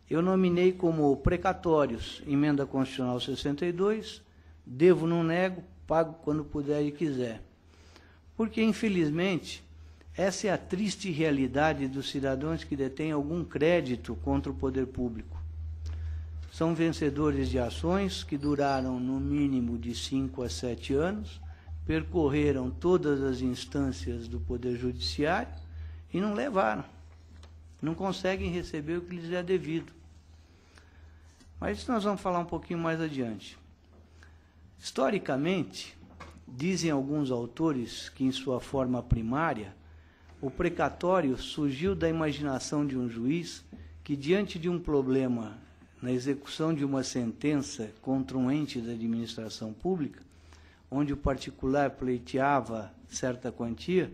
eu nominei como precatórios, emenda constitucional 62, devo, não nego, pago quando puder e quiser. Porque, infelizmente, essa é a triste realidade dos cidadãos que detêm algum crédito contra o poder público. São vencedores de ações que duraram no mínimo de 5 a 7 anos, percorreram todas as instâncias do Poder Judiciário e não levaram. Não conseguem receber o que lhes é devido. Mas isso nós vamos falar um pouquinho mais adiante. Historicamente, dizem alguns autores que, em sua forma primária, o precatório surgiu da imaginação de um juiz que, diante de um problema na execução de uma sentença contra um ente da administração pública, onde o particular pleiteava certa quantia,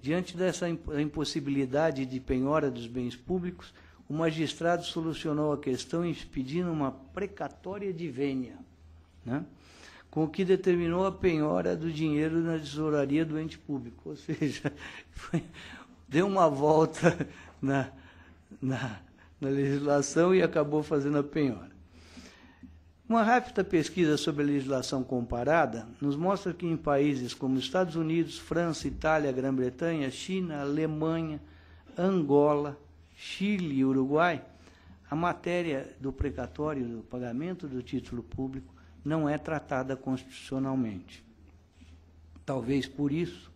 diante dessa impossibilidade de penhora dos bens públicos, o magistrado solucionou a questão expedindo uma precatória de vênia, né? Com o que determinou a penhora do dinheiro na tesouraria do ente público. Ou seja, deu uma volta na legislação e acabou fazendo a penhora. Uma rápida pesquisa sobre a legislação comparada nos mostra que em países como Estados Unidos, França, Itália, Grã-Bretanha, China, Alemanha, Angola, Chile e Uruguai, a matéria do precatório, do pagamento do título público, não é tratada constitucionalmente. Talvez por isso,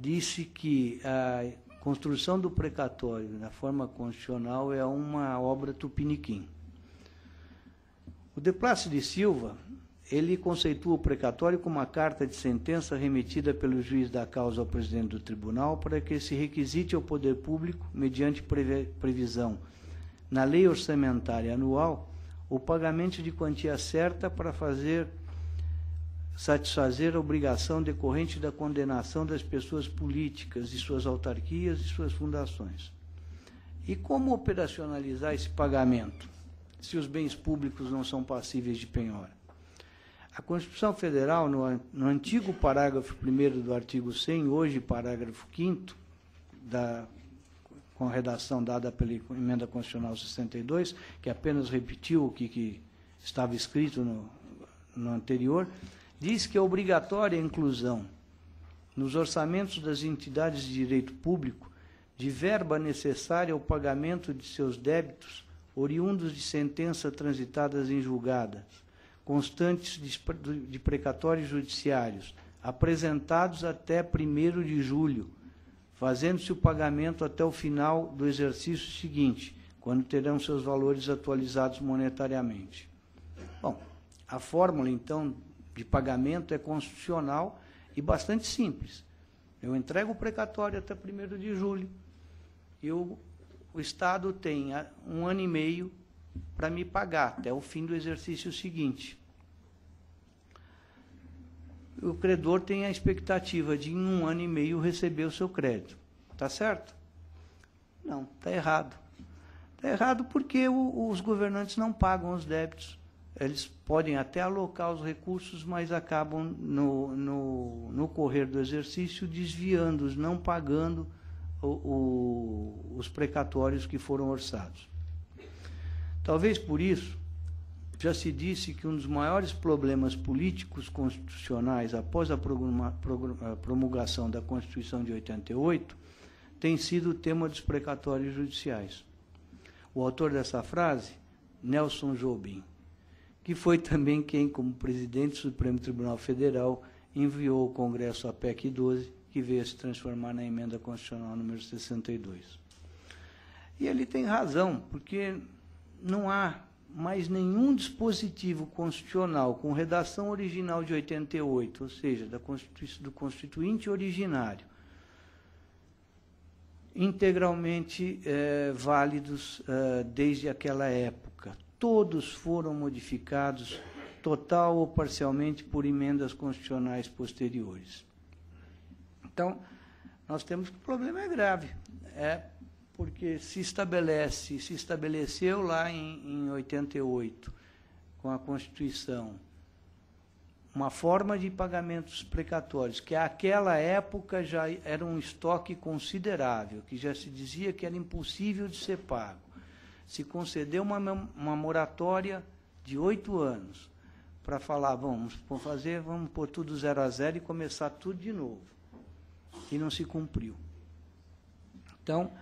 disse que a construção do precatório na forma constitucional é uma obra tupiniquim. O de Plácido de Silva, ele conceitua o precatório como uma carta de sentença remetida pelo juiz da causa ao presidente do tribunal para que se requisite ao poder público, mediante previsão na lei orçamentária anual, o pagamento de quantia certa para satisfazer a obrigação decorrente da condenação das pessoas políticas, de suas autarquias e suas fundações. E como operacionalizar esse pagamento, se os bens públicos não são passíveis de penhora? A Constituição Federal, no antigo parágrafo 1º do artigo 100, hoje parágrafo 5º, com a redação dada pela Emenda Constitucional 62, que apenas repetiu o que estava escrito no anterior, diz que é obrigatória a inclusão nos orçamentos das entidades de direito público de verba necessária ao pagamento de seus débitos oriundos de sentença transitadas em julgadas, constantes de precatórios judiciários, apresentados até 1º de julho, fazendo-se o pagamento até o final do exercício seguinte, quando terão seus valores atualizados monetariamente. Bom, a fórmula, então, de pagamento é constitucional e bastante simples. Eu entrego o precatório até 1º de julho e o Estado tem 1 ano e meio para me pagar, até o fim do exercício seguinte. O credor tem a expectativa de, em 1 ano e meio, receber o seu crédito. Está certo? Não, está errado. Está errado porque os governantes não pagam os débitos. Eles podem até alocar os recursos, mas acabam, no correr do exercício, desviando-os, não pagando os precatórios que foram orçados. Talvez por isso, já se disse que um dos maiores problemas políticos constitucionais após a promulgação da Constituição de 88 tem sido o tema dos precatórios judiciais. O autor dessa frase, Nelson Jobim, que foi também quem, como presidente do Supremo Tribunal Federal, enviou ao Congresso a PEC 12, que veio a se transformar na Emenda Constitucional número 62. E ele tem razão, porque não há mais nenhum dispositivo constitucional com redação original de 88, ou seja, do Constituinte originário, integralmente válidos desde aquela época. Todos foram modificados, total ou parcialmente, por emendas constitucionais posteriores. Então, nós temos que o problema é grave, porque se estabeleceu lá em 88, com a Constituição, uma forma de pagamentos precatórios, que àquela época já era um estoque considerável, que já se dizia que era impossível de ser pago. se concedeu uma moratória de 8 anos para falar, vamos pôr tudo 0 a 0 e começar tudo de novo. E não se cumpriu. Então,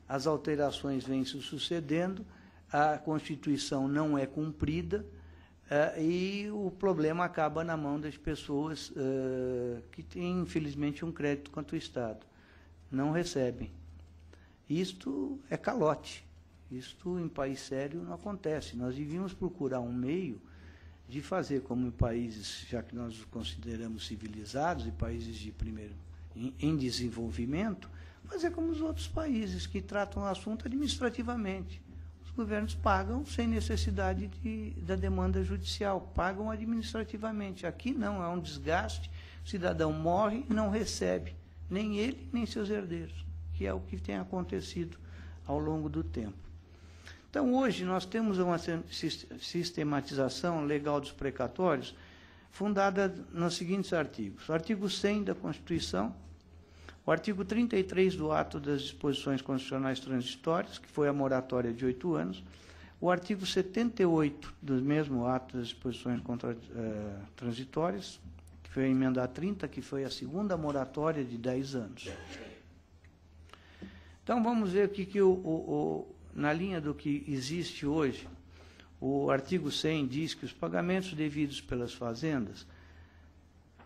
as alterações vêm se sucedendo, a Constituição não é cumprida, e o problema acaba na mão das pessoas que têm, infelizmente, um crédito contra o Estado. Não recebem. Isto é calote. Isto, em país sério, não acontece. Nós devíamos procurar um meio de fazer como em países, já que nós os consideramos civilizados, e países de primeiro em desenvolvimento, fazer como os outros países que tratam o assunto administrativamente. Os governos pagam sem necessidade da demanda judicial, pagam administrativamente. Aqui não, é um desgaste, o cidadão morre e não recebe, nem ele, nem seus herdeiros, que é o que tem acontecido ao longo do tempo. Então, hoje, nós temos uma sistematização legal dos precatórios fundada nos seguintes artigos. O artigo 100 da Constituição, o artigo 33 do ato das disposições constitucionais transitórias, que foi a moratória de 8 anos, o artigo 78 do mesmo ato das disposições transitórias, que foi a emenda 30, que foi a segunda moratória de 10 anos. Então, vamos ver o que na linha do que existe hoje, o artigo 100 diz que os pagamentos devidos pelas fazendas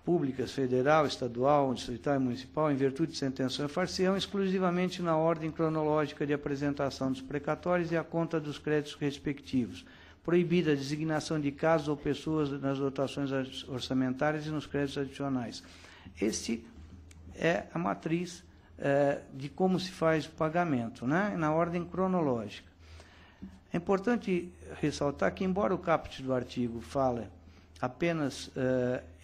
públicas, federal, estadual, distrital e municipal, em virtude de sentença, far-se-ão exclusivamente na ordem cronológica de apresentação dos precatórios e a conta dos créditos respectivos, proibida a designação de casos ou pessoas nas dotações orçamentárias e nos créditos adicionais. Este é a matriz de como se faz o pagamento, né? Na ordem cronológica. É importante ressaltar que, embora o caput do artigo fale apenas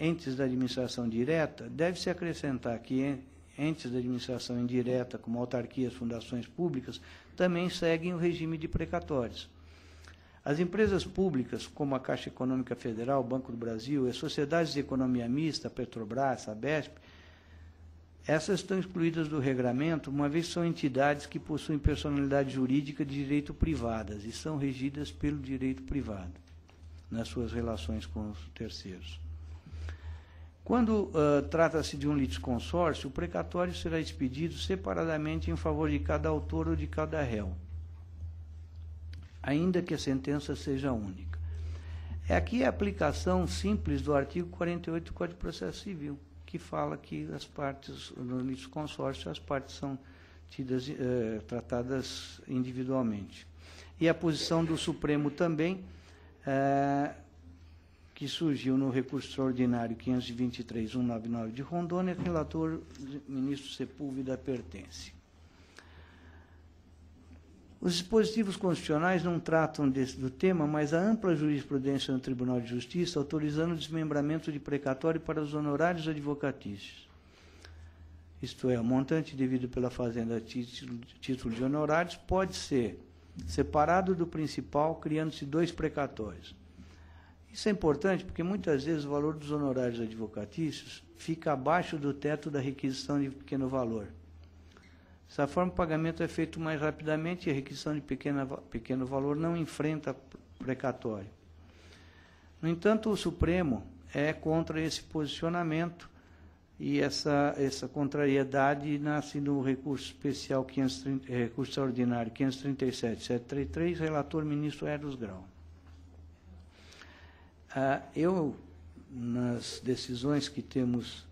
entes da administração direta, deve-se acrescentar que entes da administração indireta, como autarquias, fundações públicas, também seguem o regime de precatórios. As empresas públicas, como a Caixa Econômica Federal, o Banco do Brasil, as sociedades de economia mista, a Petrobras, a Sabesp, essas estão excluídas do regramento, uma vez que são entidades que possuem personalidade jurídica de direito privadas e são regidas pelo direito privado nas suas relações com os terceiros. Quando trata-se de um litisconsórcio, o precatório será expedido separadamente em favor de cada autor ou de cada réu, ainda que a sentença seja única. Aqui é a aplicação simples do artigo 48 do Código de Processo Civil, que fala que as partes, no litisconsórcio, as partes são tratadas individualmente. E a posição do Supremo também, que surgiu no recurso extraordinário 523.199 de Rondônia, relator ministro Sepúlveda pertence. Os dispositivos constitucionais não tratam do tema, mas a ampla jurisprudência no Tribunal de Justiça autorizando o desmembramento de precatório para os honorários advocatícios. Isto é, o montante devido pela fazenda a título de honorários pode ser separado do principal, criando-se 2 precatórios. Isso é importante porque muitas vezes o valor dos honorários advocatícios fica abaixo do teto da requisição de pequeno valor. Dessa forma, o pagamento é feito mais rapidamente e a requisição de pequeno valor não enfrenta precatório. No entanto, o Supremo é contra esse posicionamento e essa contrariedade nasce no recurso especial, recurso extraordinário 537.733, relator ministro Eros Grau. Eu, nas decisões que temos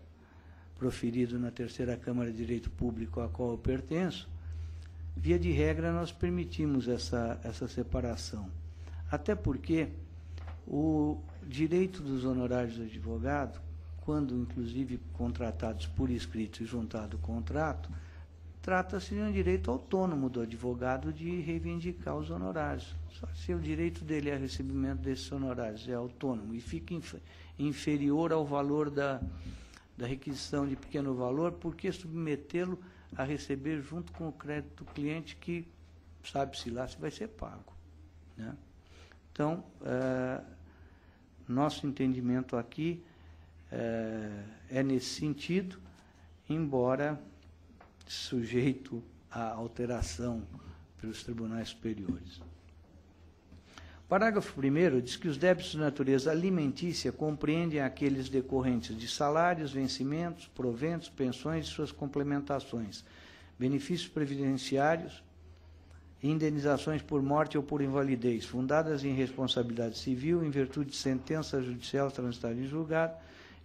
proferido na terceira Câmara de Direito Público, a qual eu pertenço, via de regra, nós permitimos essa separação. Até porque o direito dos honorários do advogado, quando, inclusive, contratados por escrito e juntado o contrato, trata-se de um direito autônomo do advogado de reivindicar os honorários. Só se o direito dele a recebimento desses honorários é autônomo e fica inferior ao valor da requisição de pequeno valor, por que submetê-lo a receber junto com o crédito do cliente que sabe-se lá se vai ser pago, né? Então, nosso entendimento aqui é nesse sentido, embora sujeito à alteração pelos tribunais superiores. Parágrafo 1º diz que os débitos de natureza alimentícia compreendem aqueles decorrentes de salários, vencimentos, proventos, pensões e suas complementações, benefícios previdenciários e indenizações por morte ou por invalidez, fundadas em responsabilidade civil, em virtude de sentença judicial transitada em julgado,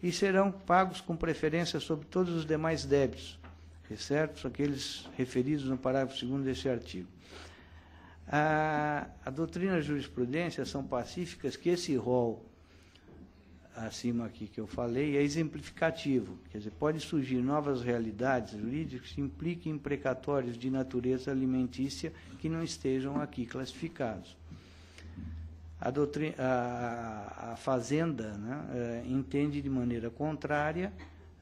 e serão pagos com preferência sobre todos os demais débitos, exceto aqueles referidos no parágrafo 2º deste artigo. A doutrina e a jurisprudência são pacíficas que esse rol acima aqui que eu falei é exemplificativo, quer dizer, pode surgir novas realidades jurídicas que impliquem precatórios de natureza alimentícia que não estejam aqui classificados. A Fazenda, né, entende de maneira contrária,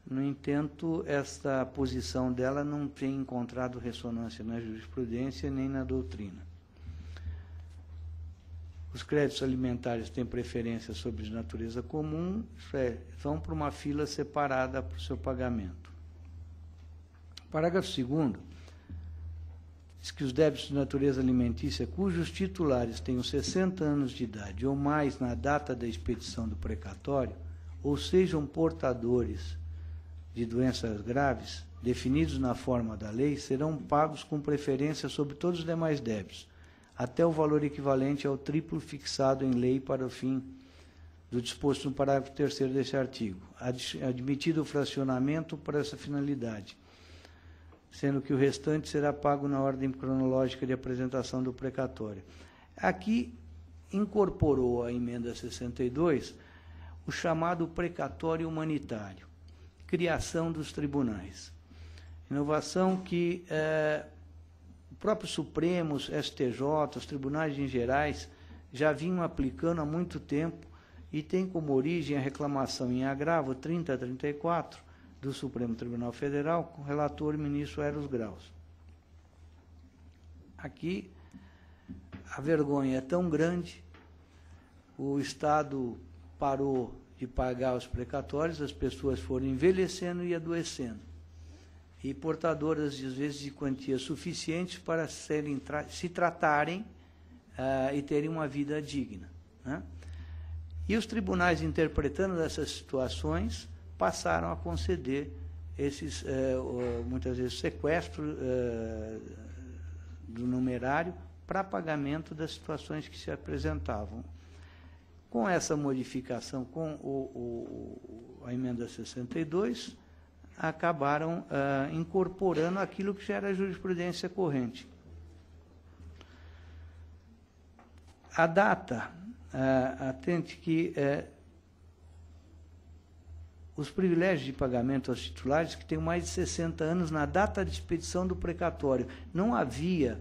no entanto, esta posição dela não tem encontrado ressonância na jurisprudência nem na doutrina. Os créditos alimentares têm preferência sobre de natureza comum, isso é, vão para uma fila separada para o seu pagamento. Parágrafo 2º diz que os débitos de natureza alimentícia cujos titulares tenham 60 anos de idade ou mais na data da expedição do precatório, ou sejam portadores de doenças graves, definidos na forma da lei, serão pagos com preferência sobre todos os demais débitos, até o valor equivalente ao triplo fixado em lei para o fim do disposto no parágrafo 3º deste artigo, admitido o fracionamento para essa finalidade, sendo que o restante será pago na ordem cronológica de apresentação do precatório. Aqui incorporou a emenda 62 o chamado precatório humanitário, criação dos tribunais. Inovação que o próprio Supremo, STJ, os tribunais em gerais já vinham aplicando há muito tempo e tem como origem a reclamação em agravo 3034 do Supremo Tribunal Federal, com o relator ministro Eros Graus. Aqui a vergonha é tão grande, o Estado parou de pagar os precatórios, as pessoas foram envelhecendo e adoecendo, e portadoras, às vezes, de quantias suficientes para se tratarem e terem uma vida digna, né? E os tribunais, interpretando essas situações, passaram a conceder esses, muitas vezes, sequestro do numerário para pagamento das situações que se apresentavam. Com essa modificação, com a emenda 62, acabaram incorporando aquilo que já era jurisprudência corrente. A data, atente que os privilégios de pagamento aos titulares que tenham mais de 60 anos na data de expedição do precatório. Não havia,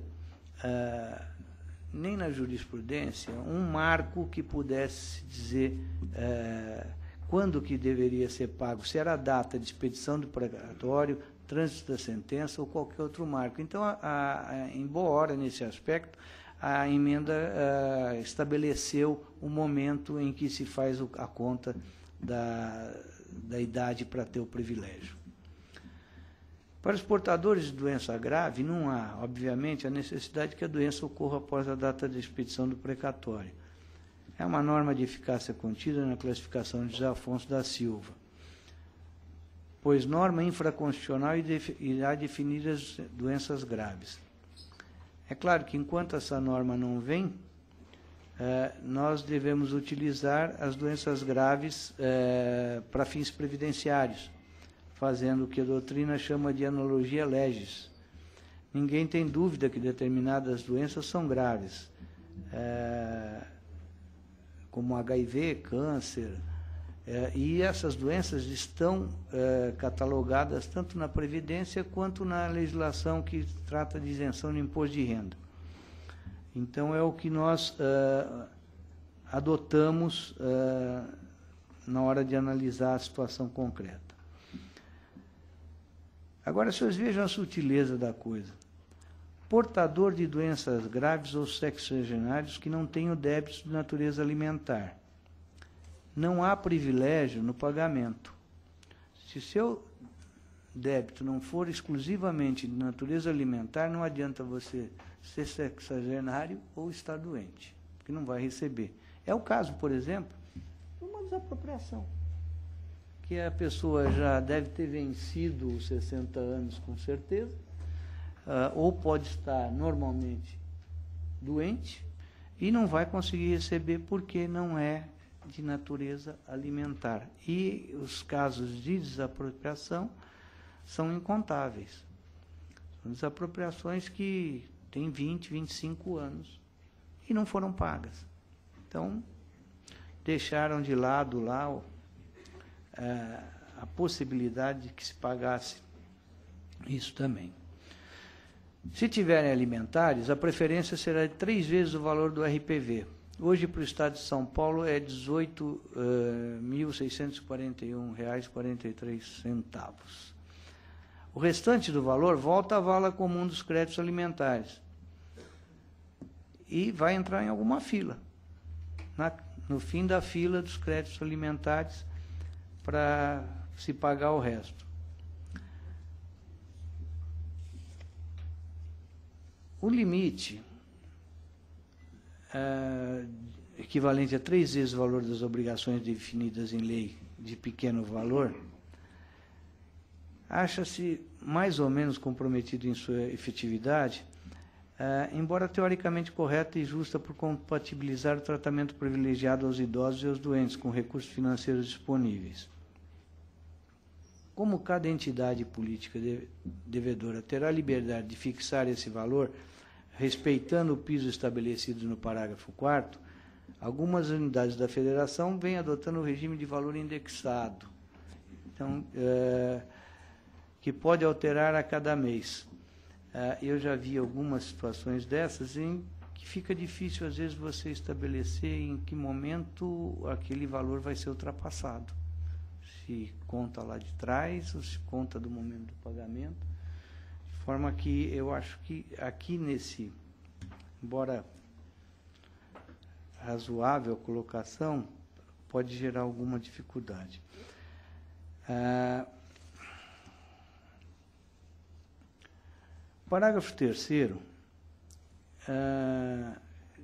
nem na jurisprudência, um marco que pudesse dizer quando que deveria ser pago, se era a data de expedição do precatório, trânsito da sentença ou qualquer outro marco. Então, em boa hora, nesse aspecto, a emenda estabeleceu o momento em que se faz a conta da idade para ter o privilégio. Para os portadores de doença grave, não há, obviamente, a necessidade que a doença ocorra após a data de expedição do precatório. É uma norma de eficácia contida na classificação de José Afonso da Silva, pois norma infraconstitucional irá definir as doenças graves. É claro que, enquanto essa norma não vem, nós devemos utilizar as doenças graves para fins previdenciários, fazendo o que a doutrina chama de analogia legis. Ninguém tem dúvida que determinadas doenças são graves, como HIV, câncer, e essas doenças estão catalogadas tanto na Previdência quanto na legislação que trata de isenção de imposto de renda. Então, é o que nós adotamos na hora de analisar a situação concreta. Agora, vocês vejam a sutileza da coisa. Portador de doenças graves ou sexagenários que não tenham débitos de natureza alimentar. Não há privilégio no pagamento. Se seu débito não for exclusivamente de natureza alimentar, não adianta você ser sexagenário ou estar doente. que não vai receber. É o caso, por exemplo, de uma desapropriação, que a pessoa já deve ter vencido os 60 anos com certeza, ou pode estar normalmente doente e não vai conseguir receber porque não é de natureza alimentar. E os casos de desapropriação são incontáveis. São desapropriações que têm 20, 25 anos e não foram pagas. Então, deixaram de lado lá a possibilidade de que se pagasse isso também. Se tiverem alimentares, a preferência será de 3 vezes o valor do RPV. Hoje, para o Estado de São Paulo, é R$ 18.641,43. O restante do valor volta à vala comum dos créditos alimentares e vai entrar em alguma fila, no fim da fila dos créditos alimentares, para se pagar o resto. O limite, equivalente a 3 vezes o valor das obrigações definidas em lei de pequeno valor, acha-se mais ou menos comprometido em sua efetividade, embora teoricamente correta e justa por compatibilizar o tratamento privilegiado aos idosos e aos doentes com recursos financeiros disponíveis. Como cada entidade política devedora terá a liberdade de fixar esse valor, respeitando o piso estabelecido no parágrafo 4º, algumas unidades da federação vêm adotando o regime de valor indexado, então, que pode alterar a cada mês. Eu já vi algumas situações dessas em que fica difícil, às vezes, você estabelecer em que momento aquele valor vai ser ultrapassado. Se conta lá de trás ou se conta do momento do pagamento. De forma que eu acho que aqui embora razoável a colocação, pode gerar alguma dificuldade. Parágrafo 3º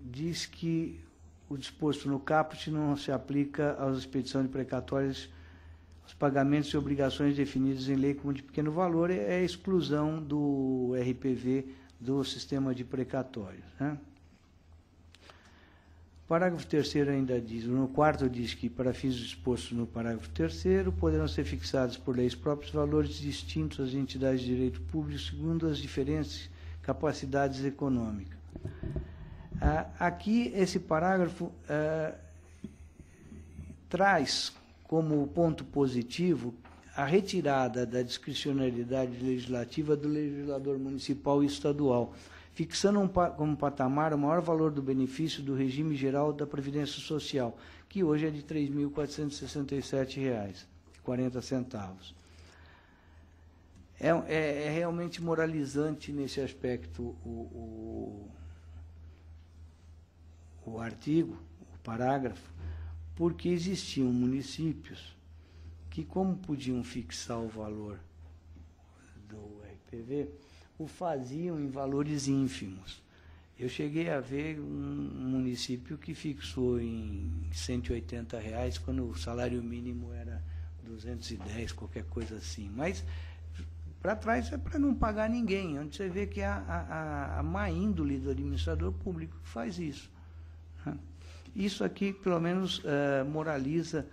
diz que o disposto no caput não se aplica às expedições de precatórios, aos pagamentos e obrigações definidos em lei como de pequeno valor, é a exclusão do RPV do sistema de precatórios, né? O parágrafo 3º ainda diz, no 4º diz que, para fins dispostos no parágrafo 3º, poderão ser fixados por leis próprios valores distintos às entidades de direito público, segundo as diferentes capacidades econômicas. Aqui, esse parágrafo traz como ponto positivo a retirada da discricionariedade legislativa do legislador municipal e estadual, fixando como patamar o maior valor do benefício do regime geral da Previdência Social, que hoje é de R$ 3.467,40. É realmente moralizante nesse aspecto o artigo, o parágrafo, porque existiam municípios que, como podiam fixar o valor do RPV, o faziam em valores ínfimos. Eu cheguei a ver um município que fixou em R$ 180, quando o salário mínimo era 210, qualquer coisa assim. Mas, para trás, é para não pagar ninguém, onde você vê que é a má índole do administrador público que faz isso. Isso aqui, pelo menos, moraliza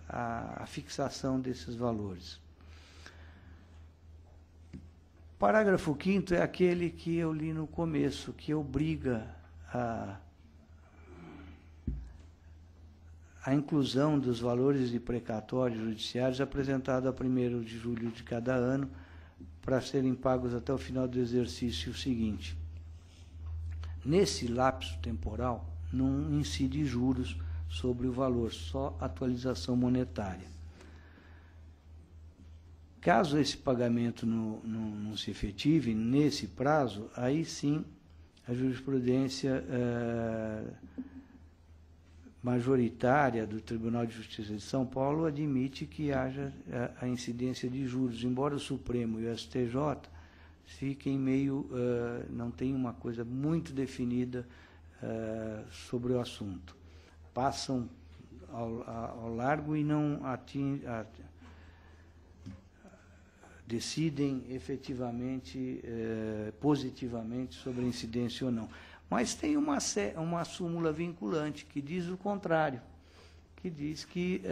a fixação desses valores. Parágrafo 5º é aquele que eu li no começo, que obriga a inclusão dos valores de precatórios judiciários apresentados a 1º de julho de cada ano para serem pagos até o final do exercício seguinte. Nesse lapso temporal, não incide juros sobre o valor, só atualização monetária. Caso esse pagamento não se efetive nesse prazo, aí sim a jurisprudência majoritária do Tribunal de Justiça de São Paulo admite que haja a incidência de juros, embora o Supremo e o STJ fiquem meio, não tem uma coisa muito definida sobre o assunto. Passam ao largo e não decidem efetivamente, positivamente sobre a incidência ou não. Mas tem uma súmula vinculante que diz o contrário, que diz que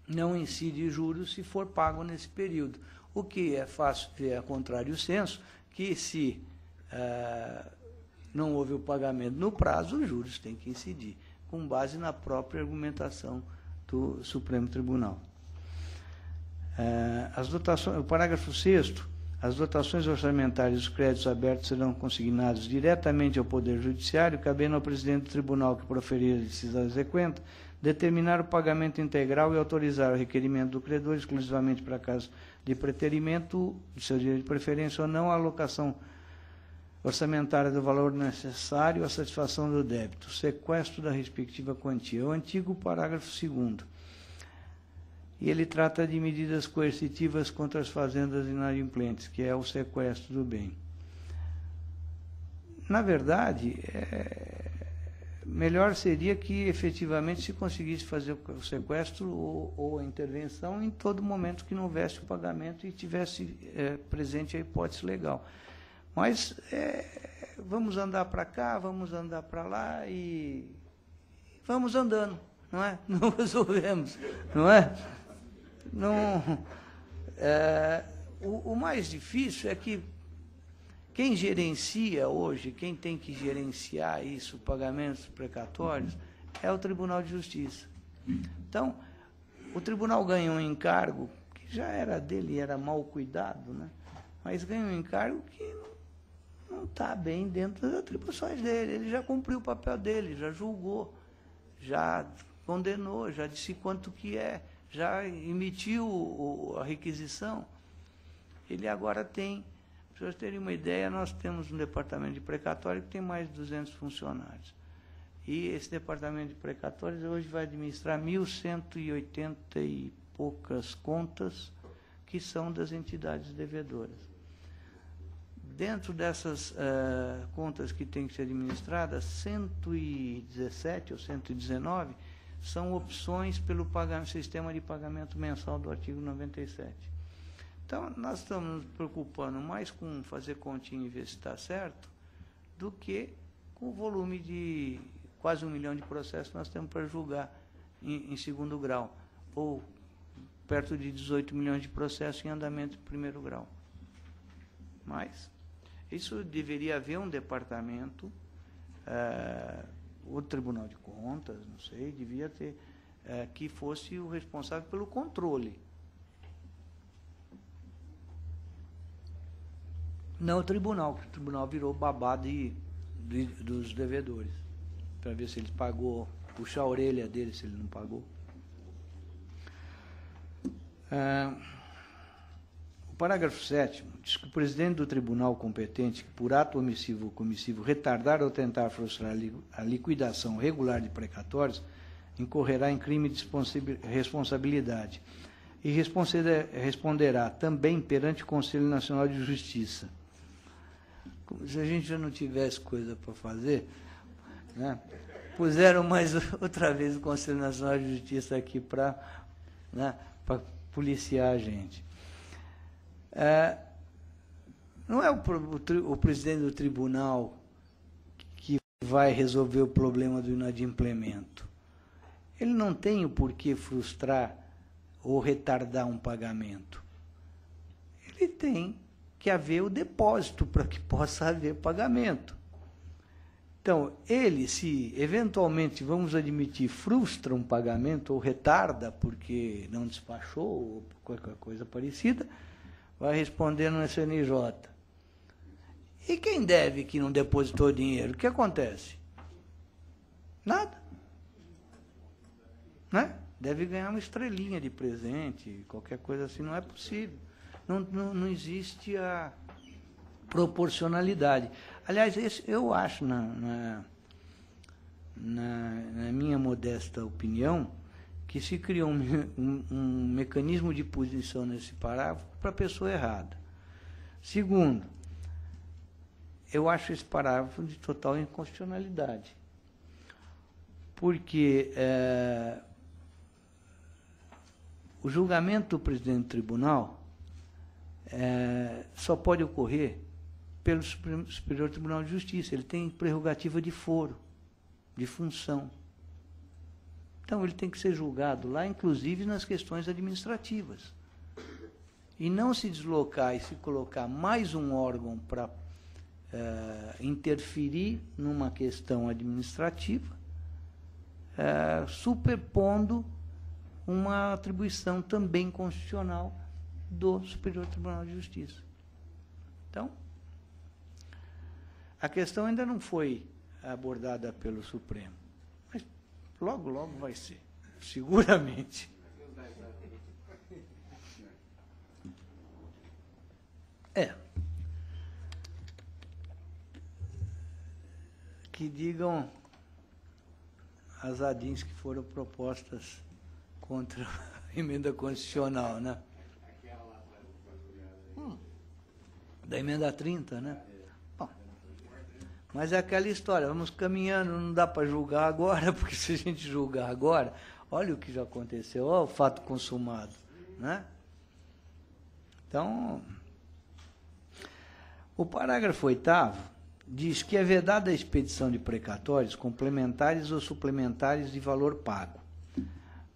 não incide juros se for pago nesse período. O que é fácil ver a contrário senso, que se não houve o pagamento no prazo, os juros têm que incidir, com base na própria argumentação do Supremo Tribunal. O parágrafo 6º, as dotações orçamentárias dos créditos abertos serão consignados diretamente ao Poder Judiciário, cabendo ao presidente do tribunal que proferir a decisão exequenta, determinar o pagamento integral e autorizar o requerimento do credor exclusivamente para caso de preterimento de seu direito de preferência ou não, a alocação orçamentária do valor necessário à satisfação do débito, sequestro da respectiva quantia. O antigo parágrafo 2º. E ele trata de medidas coercitivas contra as fazendas inadimplentes, que é o sequestro do bem. Na verdade, melhor seria que efetivamente se conseguisse fazer o sequestro ou a intervenção em todo momento que não houvesse o pagamento e tivesse presente a hipótese legal. Mas vamos andar para cá, vamos andar para lá e vamos andando, não é? Não resolvemos, não é? Não, o mais difícil é que quem gerencia hoje, quem tem que gerenciar isso, pagamentos precatórios, é o Tribunal de Justiça. Então, o tribunal ganha um encargo, que já era dele, era mal cuidado, né? Mas ganha um encargo que não está bem dentro das atribuições dele. Ele já cumpriu o papel dele, já julgou, já condenou, já disse quanto que é, já emitiu a requisição. Ele agora tem, para vocês terem uma ideia, nós temos um departamento de precatório que tem mais de 200 funcionários. E esse departamento de precatórios hoje vai administrar 1.180 e poucas contas que são das entidades devedoras. Dentro dessas contas que têm que ser administradas, 117 ou 119 são opções pelo sistema de pagamento mensal do artigo 97. Então, nós estamos nos preocupando mais com fazer continha e ver se está certo, do que com o volume de quase 1 milhão de processos que nós temos para julgar em segundo grau, ou perto de 18 milhões de processos em andamento em primeiro grau. Mas isso deveria haver um departamento, o Tribunal de Contas, não sei, devia ter, que fosse o responsável pelo controle. Não o tribunal, porque o tribunal virou babá dos devedores, para ver se ele pagou, puxar a orelha dele se ele não pagou. O parágrafo 7º diz que o presidente do tribunal competente, que por ato omissivo ou comissivo retardar ou tentar frustrar a liquidação regular de precatórios, incorrerá em crime de responsabilidade e responderá também perante o Conselho Nacional de Justiça. Como se a gente já não tivesse coisa para fazer, né? Puseram mais outra vez o Conselho Nacional de Justiça aqui para, né, para policiar a gente. Não é o presidente do tribunal que vai resolver o problema do inadimplemento. Ele não tem o porquê frustrar ou retardar um pagamento. Ele tem que haver o depósito para que possa haver pagamento. Então, ele, se eventualmente, vamos admitir, frustra um pagamento ou retarda porque não despachou ou qualquer coisa parecida, vai responder no SNJ. E quem deve que não depositou dinheiro? O que acontece? Nada. Né? Deve ganhar uma estrelinha de presente, qualquer coisa assim, não é possível. Não existe a proporcionalidade. Aliás, eu acho, na minha modesta opinião, que se criou um mecanismo de punição nesse parágrafo para a pessoa errada. Segundo, eu acho esse parágrafo de total inconstitucionalidade. Porque o julgamento do presidente do tribunal só pode ocorrer pelo Superior Tribunal de Justiça. Ele tem prerrogativa de foro, de função. Então, ele tem que ser julgado lá, inclusive nas questões administrativas. E não se deslocar e se colocar mais um órgão para interferir numa questão administrativa, superpondo uma atribuição também constitucional do Superior Tribunal de Justiça. Então, a questão ainda não foi abordada pelo Supremo, mas logo, logo vai ser, seguramente. Que digam as ADINs que foram propostas contra a emenda constitucional, né? Da emenda 30, né? Bom, mas é aquela história, vamos caminhando, não dá para julgar agora, porque se a gente julgar agora, olha o que já aconteceu, olha o fato consumado, né? Então, o parágrafo 8º diz que é vedada a expedição de precatórios complementares ou suplementares de valor pago,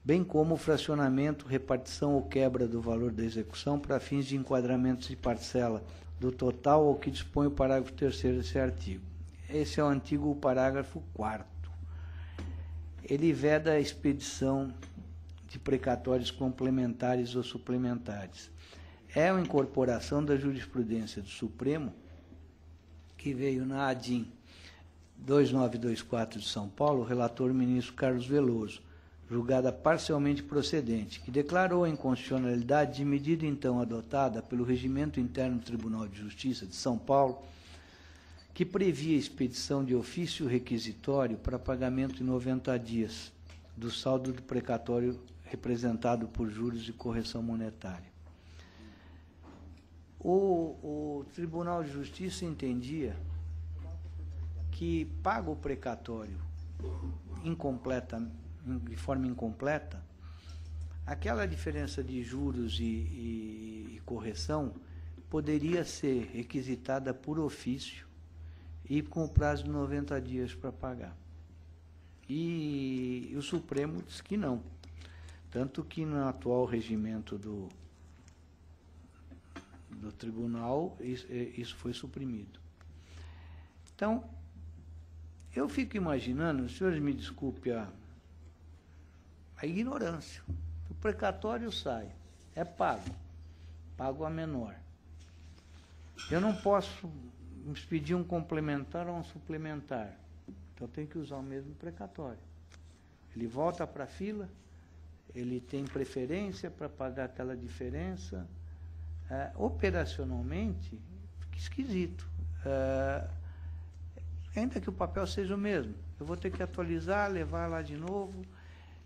bem como o fracionamento, repartição ou quebra do valor da execução para fins de enquadramento de parcela do total ao que dispõe o parágrafo 3º desse artigo. Esse é o antigo parágrafo 4º. Ele veda a expedição de precatórios complementares ou suplementares. É uma incorporação da jurisprudência do Supremo, que veio na ADIM 2924 de São Paulo, o relator ministro Carlos Veloso, julgada parcialmente procedente, que declarou a inconstitucionalidade de medida então adotada pelo Regimento Interno do Tribunal de Justiça de São Paulo, que previa a expedição de ofício requisitório para pagamento em 90 dias do saldo do precatório representado por juros e correção monetária. O Tribunal de Justiça entendia que, pago o precatório de forma incompleta, aquela diferença de juros e correção poderia ser requisitada por ofício e com o prazo de 90 dias para pagar. E o Supremo disse que não. Tanto que no atual regimento do tribunal, isso foi suprimido. Então, eu fico imaginando, os senhores me desculpem a ignorância. O precatório sai, é pago a menor. Eu não posso pedir um complementar ou um suplementar, então eu tenho que usar o mesmo precatório. Ele volta para a fila, ele tem preferência para pagar aquela diferença. Operacionalmente, fica esquisito. Ainda que o papel seja o mesmo, eu vou ter que atualizar, levar lá de novo,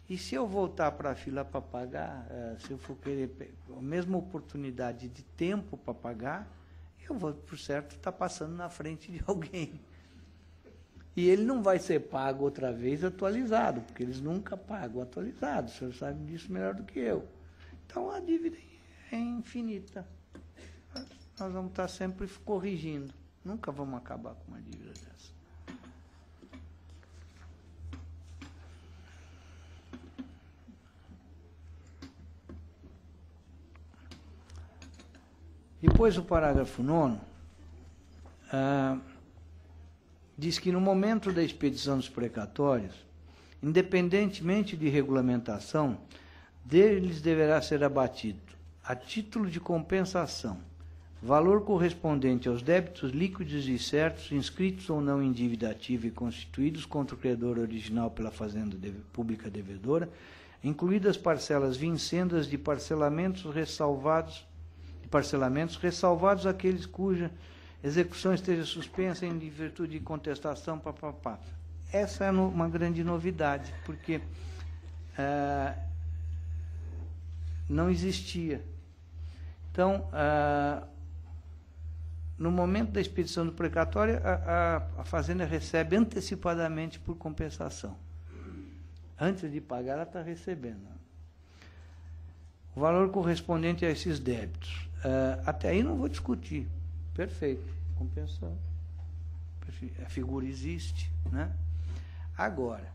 e se eu voltar para a fila para pagar, se eu for querer a mesma oportunidade de tempo para pagar, eu vou, por certo, estar passando na frente de alguém. E ele não vai ser pago outra vez atualizado, porque eles nunca pagam atualizado, o senhor sabe disso melhor do que eu. Então, a dívida é infinita. Nós vamos estar sempre corrigindo. Nunca vamos acabar com uma dívida dessa. Depois, o parágrafo 9º diz que no momento da expedição dos precatórios, independentemente de regulamentação, deles deverá ser abatido, a título de compensação, valor correspondente aos débitos líquidos e certos, inscritos ou não em dívida ativa e constituídos contra o credor original pela fazenda pública devedora, incluídas parcelas vincendas de parcelamentos ressalvados aqueles cuja execução esteja suspensa em virtude de contestação, papapá. Essa é uma grande novidade, porque não existia. Então, no momento da expedição do precatório, a fazenda recebe antecipadamente por compensação. Antes de pagar, ela está recebendo o valor correspondente a esses débitos. Até aí não vou discutir. Perfeito, compensando. A figura existe, né? Agora,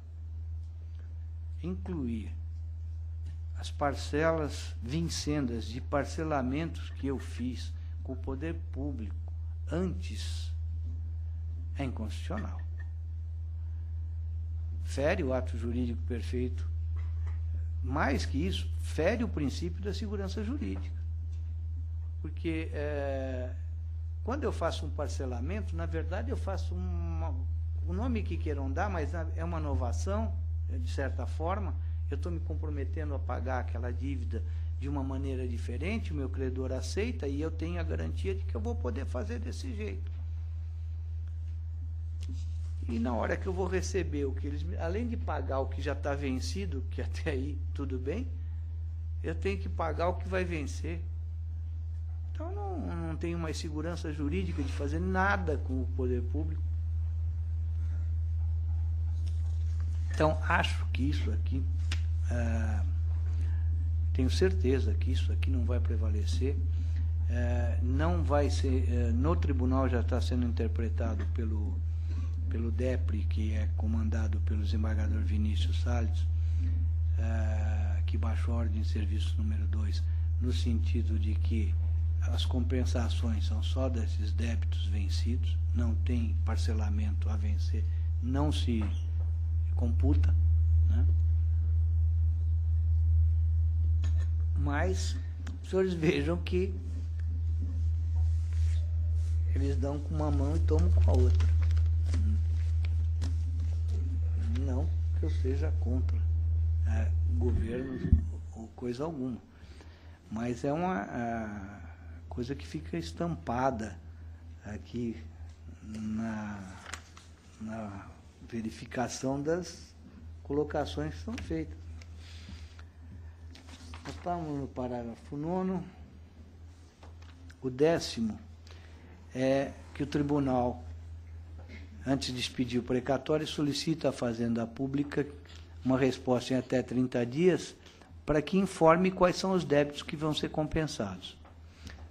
incluir as parcelas vincendas de parcelamentos que eu fiz com o poder público antes é inconstitucional. Fere o ato jurídico perfeito. Mais que isso, fere o princípio da segurança jurídica. Porque quando eu faço um parcelamento, na verdade eu faço o nome que queiram dar, mas é uma inovação, de certa forma. Eu estou me comprometendo a pagar aquela dívida de uma maneira diferente, o meu credor aceita e eu tenho a garantia de que eu vou poder fazer desse jeito. E na hora que eu vou receber o que eles, além de pagar o que já está vencido, que até aí tudo bem, eu tenho que pagar o que vai vencer. Então não tenho mais segurança jurídica de fazer nada com o poder público. Então acho que isso aqui, tenho certeza que isso aqui não vai prevalecer. Não vai ser, no tribunal já está sendo interpretado pelo DEPRE, que é comandado pelo desembargador Vinícius Salles, que baixou a ordem de serviço número 2, no sentido de que as compensações são só desses débitos vencidos, não tem parcelamento a vencer, não se computa, né? Mas os senhores vejam que eles dão com uma mão e tomam com a outra. Não que eu seja contra governos ou coisa alguma, mas é uma coisa que fica estampada aqui na verificação das colocações que são feitas. Nós estamos no parágrafo 9º. O 10º é que o tribunal, antes de expedir o precatório, solicita à Fazenda Pública uma resposta em até 30 dias para que informe quais são os débitos que vão ser compensados.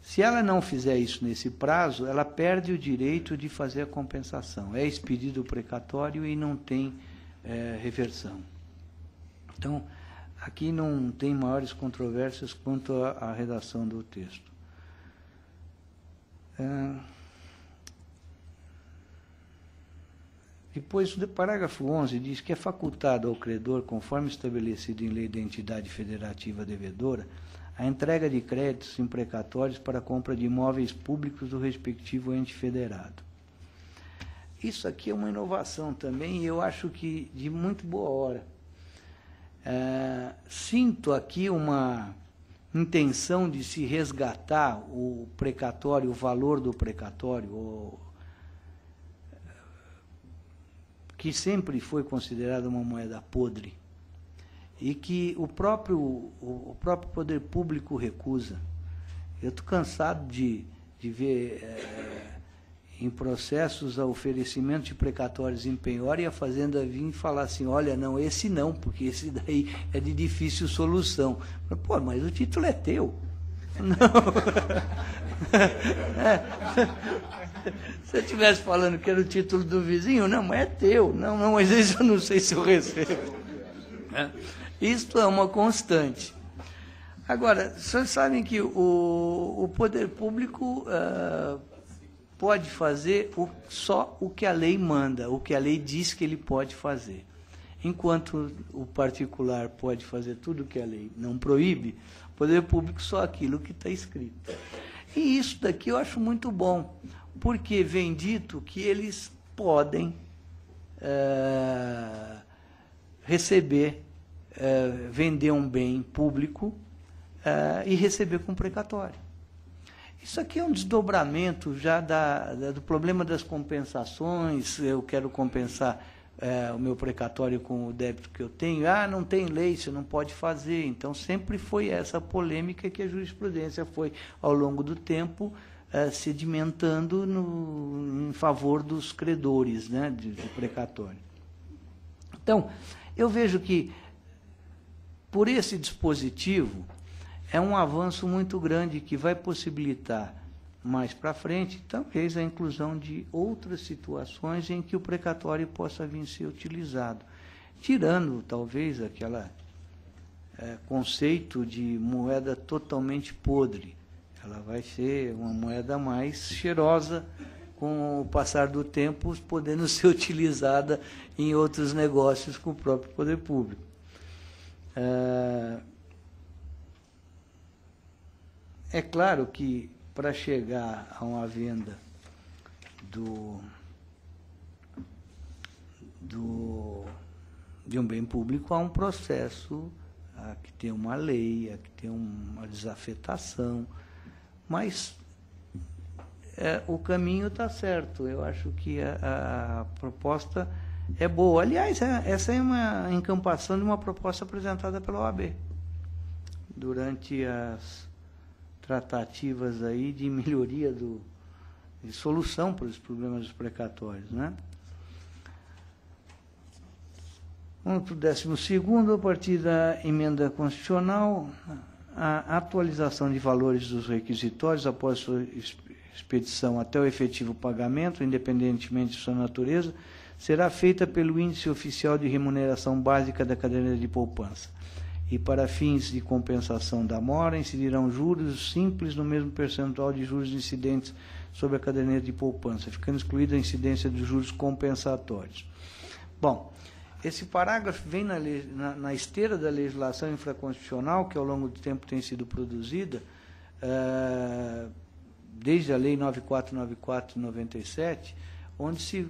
Se ela não fizer isso nesse prazo, ela perde o direito de fazer a compensação. É expedido o precatório e não tem reversão. Então, aqui não tem maiores controvérsias quanto à redação do texto. Depois, o parágrafo 11 diz que é facultado ao credor, conforme estabelecido em lei da entidade federativa devedora, a entrega de créditos imprecatórios para a compra de imóveis públicos do respectivo ente federado. Isso aqui é uma inovação também, e eu acho que de muito boa hora. Sinto aqui uma intenção de se resgatar o precatório, o valor do precatório, que sempre foi considerado uma moeda podre, e que o próprio poder público recusa. Eu estou cansado de ver em processos a oferecimento de precatórios em penhora e a Fazenda vir e falar assim, olha, não, esse não, porque esse daí é de difícil solução. Pô, mas o título é teu. Não. Se eu estivesse falando que era o título do vizinho, não, mas é teu. Não, mas esse eu não sei se eu recebo. Isto é uma constante. Agora, vocês sabem que o poder público pode fazer só o que a lei manda, o que a lei diz que ele pode fazer. Enquanto o particular pode fazer tudo o que a lei não proíbe, o poder público só aquilo que está escrito. E isso daqui eu acho muito bom, porque vem dito que eles podem receber, vender um bem público e receber com precatório. Isso aqui é um desdobramento já do problema das compensações. Eu quero compensar o meu precatório com o débito que eu tenho, não tem lei, você não pode fazer. Então, sempre foi essa polêmica que a jurisprudência foi, ao longo do tempo, sedimentando em favor dos credores, né, de precatório. Então, eu vejo que, por esse dispositivo, é um avanço muito grande que vai possibilitar, mais para frente, talvez a inclusão de outras situações em que o precatório possa vir a ser utilizado, tirando, talvez, aquele conceito de moeda totalmente podre. Ela vai ser uma moeda mais cheirosa, com o passar do tempo, podendo ser utilizada em outros negócios com o próprio poder público. É claro que, para chegar a uma venda de um bem público, há um processo, há que ter uma lei, há que ter uma desafetação, mas o caminho está certo. Eu acho que a proposta é boa. Aliás, essa é uma encampação de uma proposta apresentada pela OAB durante as tratativas aí de melhoria de solução para os problemas dos precatórios, né? Vamos para o 12º, a partir da emenda constitucional, a atualização de valores dos requisitórios após sua expedição até o efetivo pagamento, independentemente de sua natureza, será feita pelo índice oficial de remuneração básica da caderneta de poupança. E para fins de compensação da mora, incidirão juros simples no mesmo percentual de juros incidentes sobre a caderneta de poupança, ficando excluída a incidência dos juros compensatórios. Bom, esse parágrafo vem na esteira da legislação infraconstitucional, que ao longo do tempo tem sido produzida, desde a Lei 9494 de 97, onde se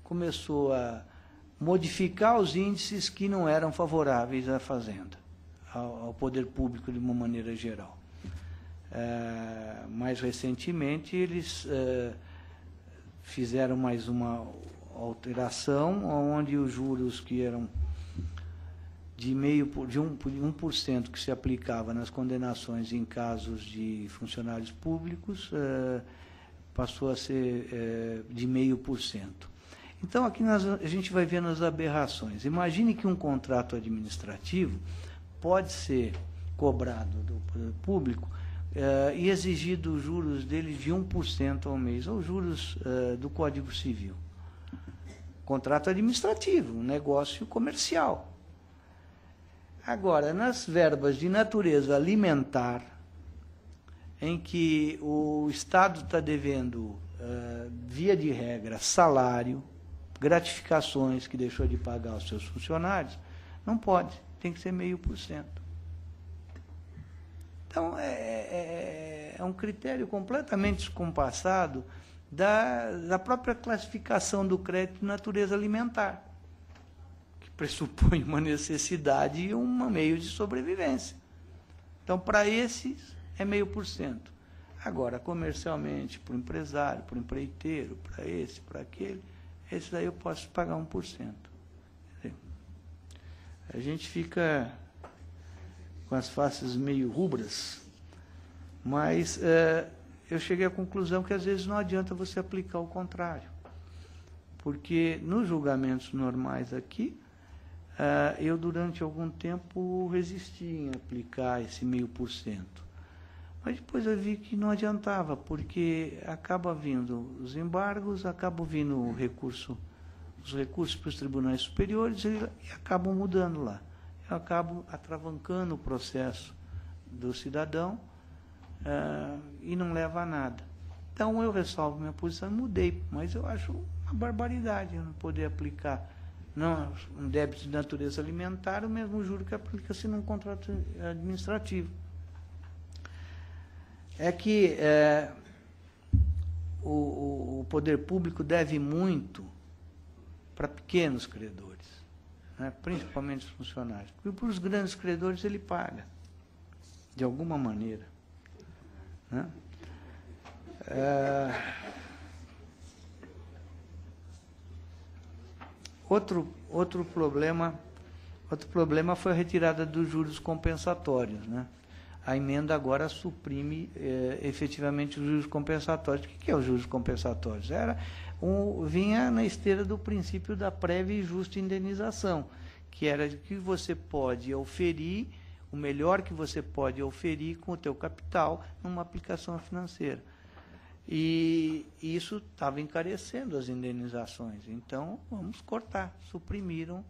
começou a modificar os índices que não eram favoráveis à Fazenda, ao poder público de uma maneira geral. Mais recentemente, eles fizeram mais uma alteração, onde os juros que eram de 1% que se aplicava nas condenações em casos de funcionários públicos, passou a ser de 0,5%. Então, aqui a gente vai vendo as aberrações. Imagine que um contrato administrativo pode ser cobrado do poder público e exigido os juros dele de 1% ao mês, ou juros do Código Civil. Contrato administrativo, um negócio comercial. Agora, nas verbas de natureza alimentar, em que o Estado está devendo, via de regra, salário, gratificações que deixou de pagar aos seus funcionários, não pode, tem que ser 0,5%. Então, é um critério completamente descompassado da própria classificação do crédito de natureza alimentar, que pressupõe uma necessidade e um meio de sobrevivência. Então, para esses, é 0,5%. Agora, comercialmente, para o empresário, para o empreiteiro, para esse, para aquele, esse daí eu posso pagar 1%. A gente fica com as faces meio rubras, mas eu cheguei à conclusão que às vezes não adianta você aplicar o contrário, porque nos julgamentos normais aqui, eu durante algum tempo resisti em aplicar esse 0,5%, mas depois eu vi que não adiantava, porque acaba vindo os embargos, acaba vindo os recursos para os tribunais superiores e acabam mudando lá. Eu acabo atravancando o processo do cidadão e não leva a nada. Então, eu ressalvo minha posição e mudei, mas eu acho uma barbaridade eu não poder aplicar um débito de natureza alimentar, o mesmo juro que aplica-se num contrato administrativo. É que o poder público deve muito para pequenos credores, né, principalmente os funcionários. Porque para os grandes credores ele paga, de alguma maneira, né? Outro problema foi a retirada dos juros compensatórios, né? A emenda agora suprime efetivamente os juros compensatórios. O que é os juros compensatórios? Vinha na esteira do princípio da prévia e justa indenização, que era que você pode oferir, o melhor que você pode oferir com o teu capital numa aplicação financeira. E isso estava encarecendo as indenizações. Então, vamos cortar. Suprimiram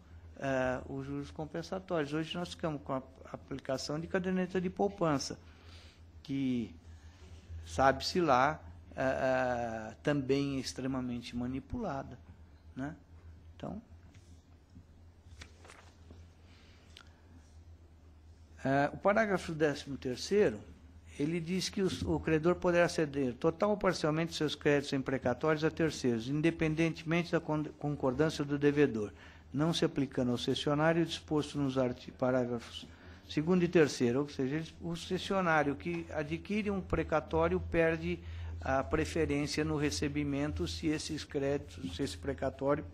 os juros compensatórios. Hoje nós ficamos com a aplicação de caderneta de poupança, que, sabe-se lá, também é extremamente manipulada, né? Então, o parágrafo 13º, ele diz que o credor poderá ceder total ou parcialmente seus créditos imprecatórios a terceiros, independentemente da concordância do devedor, não se aplicando ao cessionário disposto nos parágrafos 2º e 3º, ou seja, o cessionário que adquire um precatório perde a preferência no recebimento se esses créditos, se esse precatório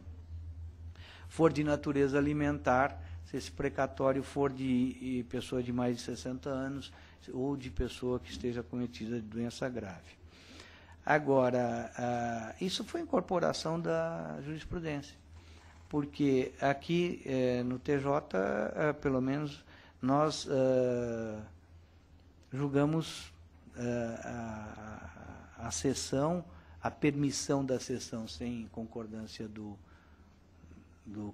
for de natureza alimentar, se esse precatório for de pessoa de mais de 60 anos ou de pessoa que esteja cometida de doença grave. Agora, isso foi incorporação da jurisprudência, porque aqui no TJ, pelo menos, nós julgamos a cessão, a permissão da cessão sem concordância do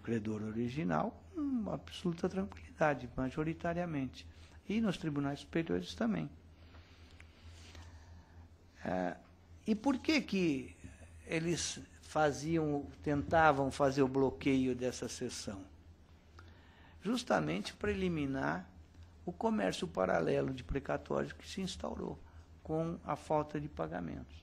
credor original, com absoluta tranquilidade, majoritariamente. E nos tribunais superiores também. E por que eles tentavam fazer o bloqueio dessa cessão? Justamente para eliminar o comércio paralelo de precatórios que se instaurou com a falta de pagamentos.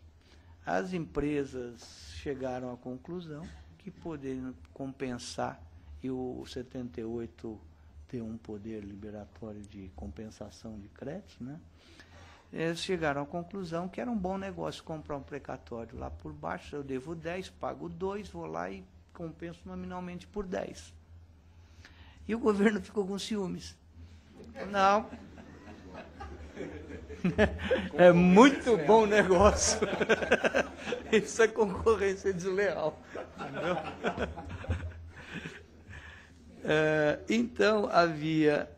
As empresas chegaram à conclusão que poderiam compensar, e o 78 tem um poder liberatório de compensação de créditos, né? Eles chegaram à conclusão que era um bom negócio comprar um precatório lá por baixo. Eu devo 10, pago 2, vou lá e compenso nominalmente por 10. E o governo ficou com ciúmes. Não. É muito bom negócio. Isso é concorrência desleal. Entendeu? Então, havia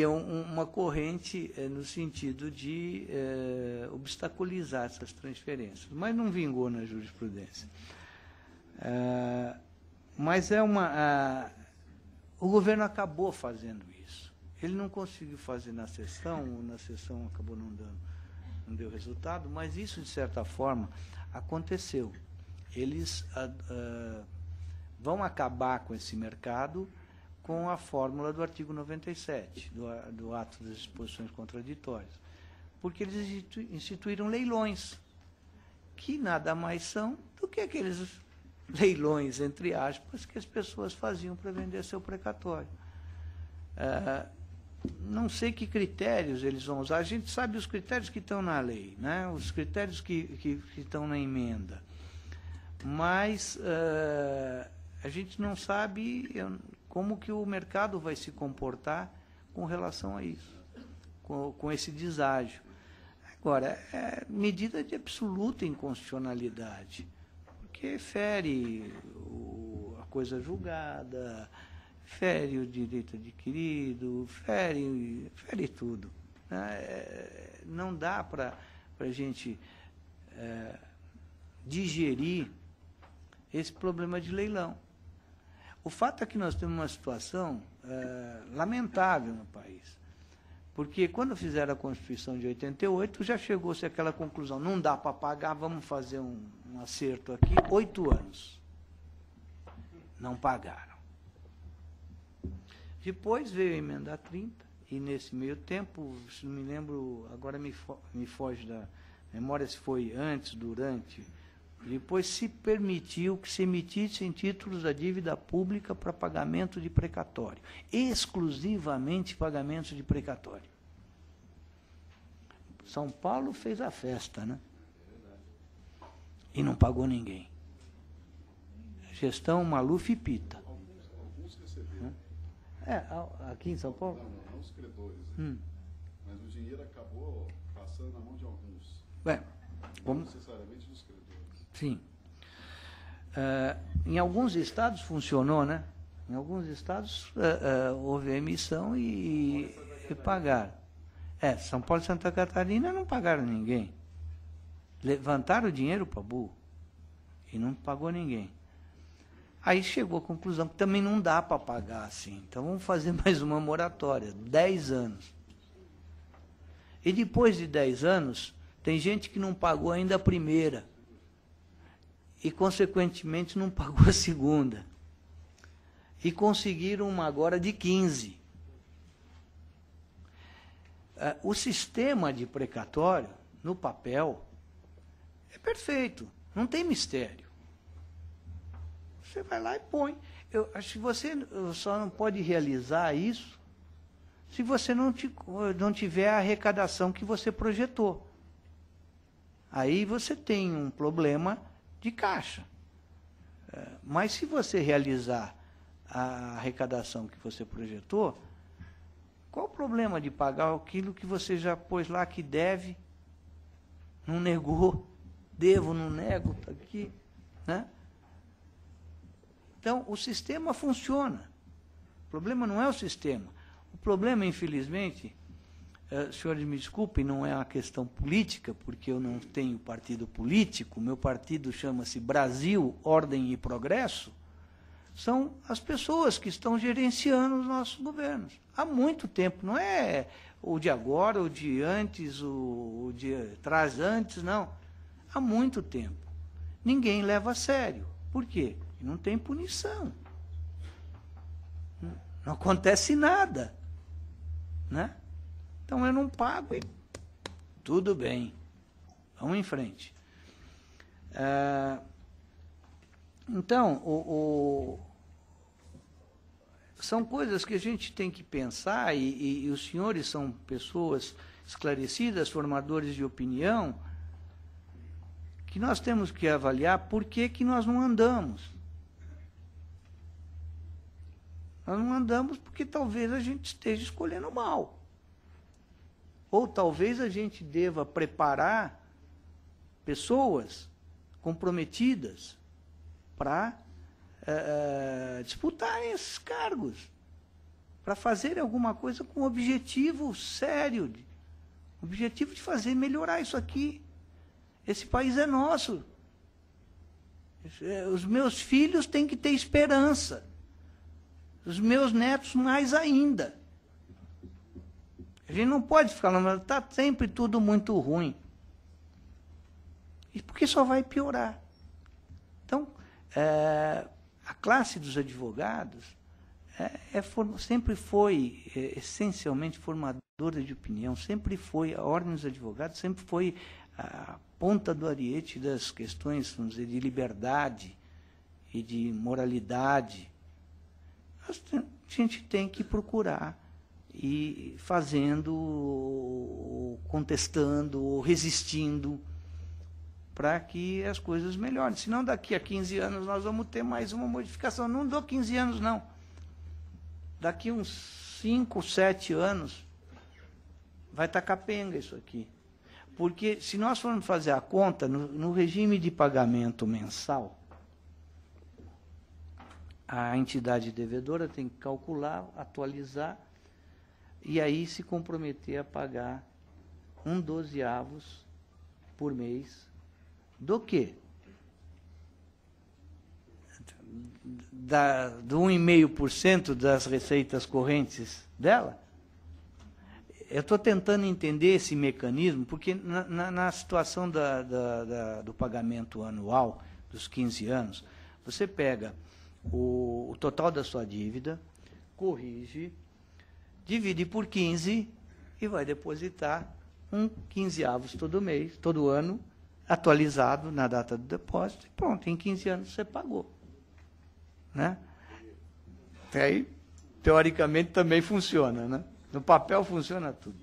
uma corrente no sentido de obstaculizar essas transferências, mas não vingou na jurisprudência. Mas o governo acabou fazendo isso. Ele não conseguiu fazer na sessão acabou não deu resultado, mas isso, de certa forma, aconteceu. Eles vão acabar com esse mercado com a fórmula do artigo 97, do ato das disposições contraditórias, porque eles instituíram leilões, que nada mais são do que aqueles leilões, entre aspas, que as pessoas faziam para vender seu precatório. Não sei que critérios eles vão usar, a gente sabe os critérios que estão na lei, né? Os critérios que estão na emenda, mas a gente não sabe como que o mercado vai se comportar com relação a isso, com esse deságio. Agora, é medida de absoluta inconstitucionalidade, porque fere a coisa julgada, fere o direito adquirido, fere tudo, né? Não dá para a gente digerir esse problema de leilão. O fato é que nós temos uma situação lamentável no país, porque quando fizeram a Constituição de 88, já chegou-se àquela conclusão, não dá para pagar, vamos fazer um acerto aqui, 8 anos. Não pagaram. Depois veio a emenda 30, e nesse meio tempo, se não me lembro, agora me foge da memória se foi antes, durante, depois se permitiu que se emitissem títulos da dívida pública para pagamento de precatório, exclusivamente pagamento de precatório. São Paulo fez a festa, né? E não pagou ninguém. Gestão Maluf e Pita. Alguns receberam. Aqui em São Paulo? Não os credores. Mas o dinheiro acabou passando na mão de alguns. Não necessariamente dos credores. Sim. Em alguns estados funcionou, né? Em alguns estados houve a emissão e pagaram. São Paulo e Santa Catarina não pagaram ninguém. Levantaram o dinheiro para burro e não pagou ninguém. Aí chegou à conclusão que também não dá para pagar assim. Então vamos fazer mais uma moratória, 10 anos. E depois de 10 anos, tem gente que não pagou ainda a primeira. E, consequentemente, não pagou a segunda. E conseguiram uma agora de 15. O sistema de precatório, no papel, é perfeito, não tem mistério. Você vai lá e põe. Eu acho que você só não pode realizar isso se você não tiver a arrecadação que você projetou. Aí você tem um problema de caixa. Mas se você realizar a arrecadação que você projetou, qual o problema de pagar aquilo que você já pôs lá que deve, não negou, devo, não nego, está aqui, né? Então, o sistema funciona. O problema não é o sistema. O problema, infelizmente, senhores me desculpem, não é uma questão política, porque eu não tenho partido político, meu partido chama-se Brasil, Ordem e Progresso, são as pessoas que estão gerenciando os nossos governos. Há muito tempo, não é o de agora, o de antes, o de trás antes, não. Há muito tempo. Ninguém leva a sério. Por quê? Não tem punição. Não acontece nada, né? Então eu não pago e tudo bem. Vamos em frente. Então, são coisas que a gente tem que pensar, e os senhores são pessoas esclarecidas, formadores de opinião, que nós temos que avaliar por que nós não andamos. Nós não andamos porque talvez a gente esteja escolhendo mal. Ou talvez a gente deva preparar pessoas comprometidas para disputarem esses cargos, para fazerem alguma coisa com objetivo sério, objetivo de fazer melhorar isso aqui. Esse país é nosso. Os meus filhos têm que ter esperança. Os meus netos mais ainda. A gente não pode ficar falando, está sempre tudo muito ruim. Porque só vai piorar. Então, a classe dos advogados sempre foi essencialmente formadora de opinião, sempre foi, a Ordem dos Advogados sempre foi a ponta do ariete das questões, vamos dizer, de liberdade e de moralidade. A gente tem que procurar ir fazendo, contestando, resistindo, para que as coisas melhorem. Senão, daqui a 15 anos, nós vamos ter mais uma modificação. Não dou 15 anos, não. Daqui uns 5, 7 anos, vai estar capenga isso aqui. Porque, se nós formos fazer a conta, no regime de pagamento mensal, a entidade devedora tem que calcular, atualizar, e aí se comprometer a pagar 1/12 por mês. Do quê? Do 1,5% das receitas correntes dela? Eu estou tentando entender esse mecanismo, porque na situação do pagamento anual, dos 15 anos, você pega o total da sua dívida, corrige, divide por 15 e vai depositar 1/15 todo mês, todo ano, atualizado na data do depósito, e pronto, em 15 anos você pagou. Né? Aí, teoricamente, também funciona, né? No papel funciona tudo.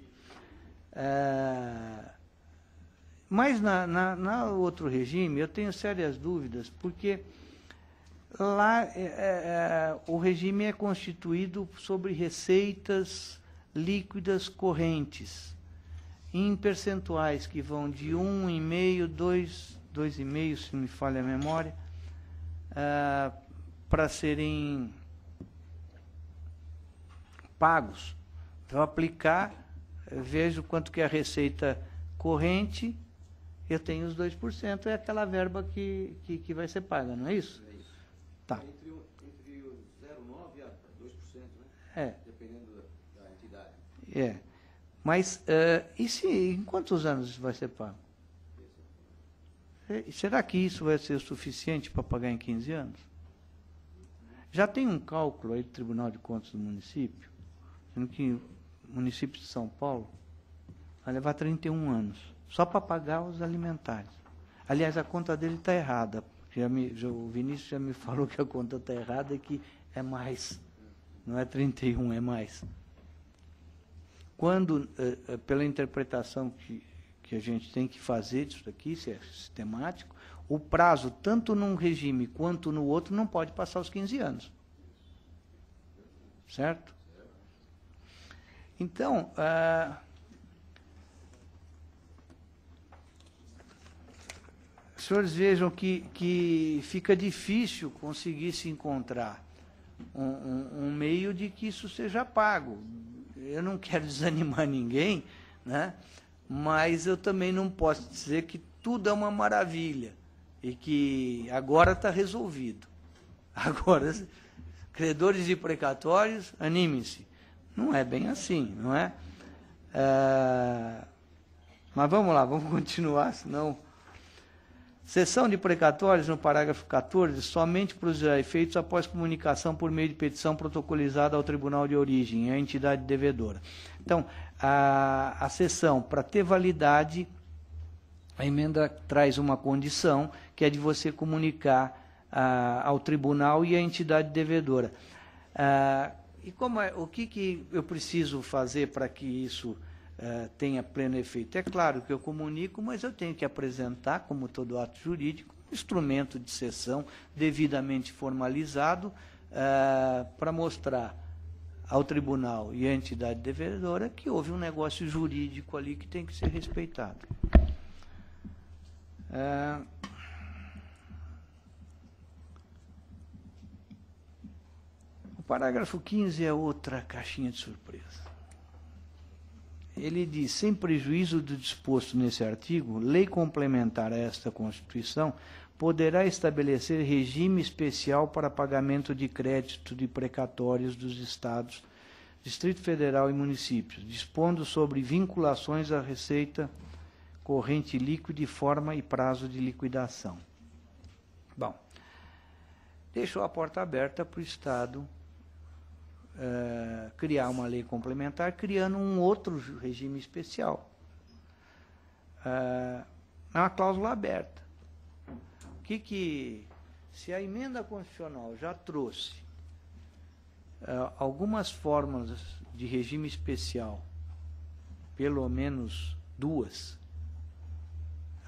Mas na outro regime eu tenho sérias dúvidas, porque lá o regime é constituído sobre receitas líquidas correntes, em percentuais que vão de 1,5%, 2,5%, se não me falha a memória, para serem pagos. Então, aplicar, vejo quanto que é a receita corrente, eu tenho os 2%, é aquela verba que vai ser paga, não é isso? É isso. Tá. Entre o 0,9% a 2%, né? É. Dependendo da entidade. É. Mas, em quantos anos isso vai ser pago? Será que isso vai ser o suficiente para pagar em 15 anos? Já tem um cálculo aí do Tribunal de Contas do município, sendo que o município de São Paulo vai levar 31 anos, só para pagar os alimentares. Aliás, a conta dele está errada. O Vinícius já me falou que a conta está errada e que é mais. Não é 31, é mais. Quando, pela interpretação que a gente tem que fazer disso aqui, se é sistemático, o prazo, tanto num regime quanto no outro, não pode passar os 15 anos. Certo? Então, os senhores vejam que fica difícil conseguir se encontrar um meio de que isso seja pago. Eu não quero desanimar ninguém, né? Mas eu também não posso dizer que tudo é uma maravilha e que agora está resolvido. Agora, credores e precatórios, animem-se. Não é bem assim, não é? Mas vamos lá, vamos continuar, senão... Cessão de precatórios, no parágrafo 14, somente produzirá efeitos após comunicação por meio de petição protocolizada ao tribunal de origem, à entidade devedora. Então, a cessão, para ter validade, a emenda traz uma condição, que é de você comunicar ao tribunal e à entidade devedora. E o que eu preciso fazer para que isso tenha pleno efeito? É claro que eu comunico, mas eu tenho que apresentar, como todo ato jurídico, um instrumento de cessão devidamente formalizado para mostrar ao tribunal e à entidade devedora que houve um negócio jurídico ali que tem que ser respeitado. O parágrafo 15 é outra caixinha de surpresa. Ele diz, sem prejuízo do disposto nesse artigo, lei complementar a esta Constituição poderá estabelecer regime especial para pagamento de crédito de precatórios dos Estados, Distrito Federal e municípios, dispondo sobre vinculações à receita corrente líquida e forma e prazo de liquidação. Bom, deixou a porta aberta para o Estado criar uma lei complementar, criando um outro regime especial. É uma cláusula aberta. Se a emenda constitucional já trouxe algumas formas de regime especial, pelo menos duas,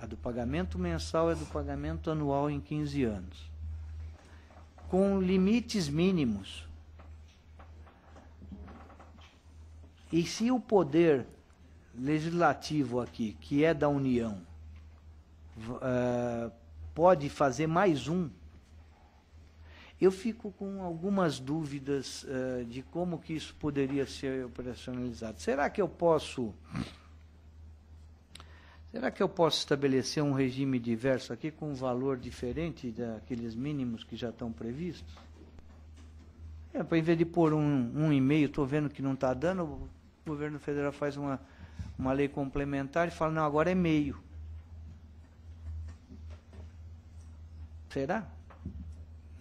a do pagamento mensal e a do pagamento anual em 15 anos, com limites mínimos. E se o poder legislativo aqui, que é da União, pode fazer mais um, eu fico com algumas dúvidas de como que isso poderia ser operacionalizado. Será que eu posso estabelecer um regime diverso aqui com um valor diferente daqueles mínimos que já estão previstos? Para em vez de pôr 1,5, estou vendo que não está dando, o governo federal faz uma lei complementar e fala, não, agora é meio. Será?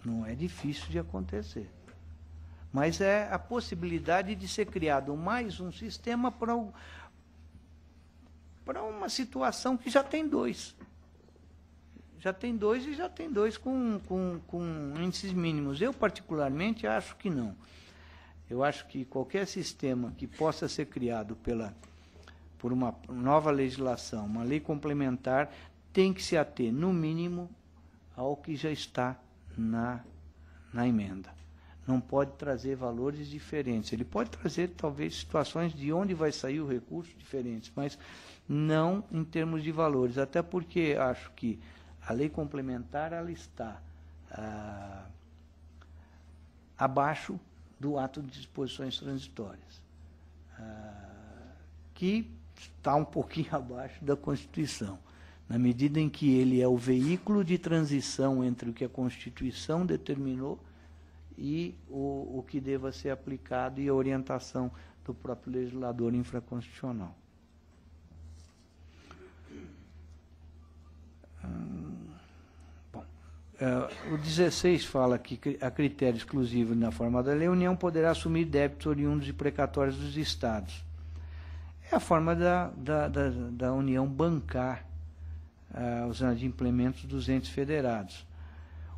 Não é difícil de acontecer. Mas é a possibilidade de ser criado mais um sistema para uma situação que já tem dois. Já tem dois e já tem dois com índices mínimos. Eu, particularmente, acho que não. Eu acho que qualquer sistema que possa ser criado por uma nova legislação, uma lei complementar, tem que se ater, no mínimo, ao que já está na emenda. Não pode trazer valores diferentes. Ele pode trazer, talvez, situações de onde vai sair o recurso diferentes, mas não em termos de valores, até porque acho que a lei complementar ela está abaixo do ato de disposições transitórias, que está um pouquinho abaixo da Constituição, na medida em que ele é o veículo de transição entre o que a Constituição determinou e o que deva ser aplicado e a orientação do próprio legislador infraconstitucional. O 16 fala que, a critério exclusivo na forma da lei, a União poderá assumir débitos oriundos e precatórios dos Estados. É a forma da União bancar os adimplêmentos dos entes federados.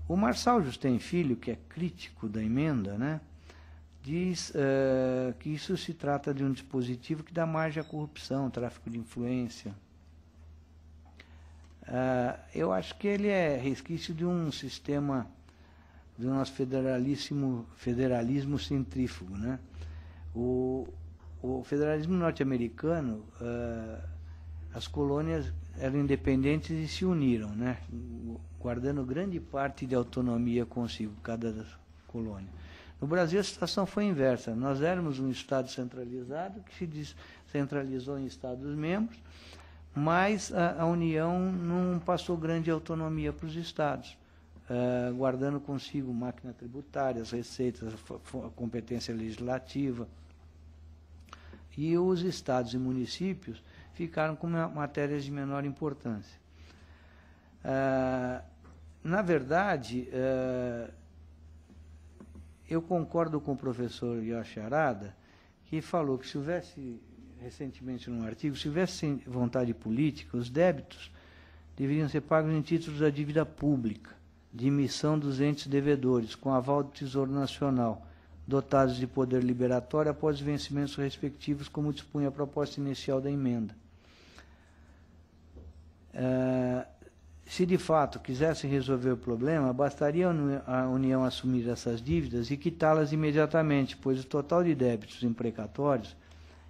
O Marçal Justem Filho, que é crítico da emenda, né, diz que isso se trata de um dispositivo que dá margem à corrupção, tráfico de influência. Eu acho que ele é resquício de um sistema, do nosso federalismo centrífugo, né? O federalismo norte-americano, as colônias eram independentes e se uniram, né? Guardando grande parte de autonomia consigo, cada colônia. No Brasil, a situação foi inversa. Nós éramos um Estado centralizado, que se descentralizou em Estados-membros, mas a União não passou grande autonomia para os Estados, guardando consigo máquina tributária, as receitas, a competência legislativa. E os Estados e municípios ficaram com matérias de menor importância. Na verdade, eu concordo com o professor Yoshi Arada, que falou que se houvesse, recentemente num artigo, se houvesse vontade política, os débitos deveriam ser pagos em títulos da dívida pública, de emissão dos entes devedores, com aval do Tesouro Nacional, dotados de poder liberatório após os vencimentos respectivos, como dispunha a proposta inicial da emenda. Se de fato quisesse resolver o problema, bastaria a União assumir essas dívidas e quitá-las imediatamente, pois o total de débitos imprecatórios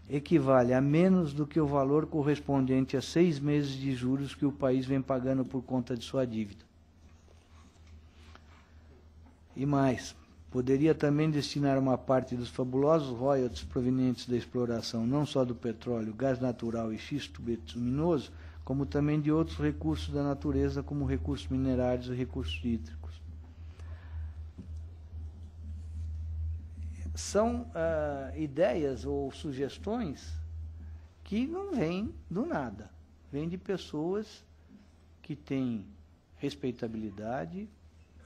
equivale a menos do que o valor correspondente a 6 meses de juros que o país vem pagando por conta de sua dívida. E mais, poderia também destinar uma parte dos fabulosos royalties provenientes da exploração, não só do petróleo, gás natural e xisto bituminoso, como também de outros recursos da natureza, como recursos minerários e recursos hídricos. São ideias ou sugestões que não vêm do nada, vêm de pessoas que têm respeitabilidade,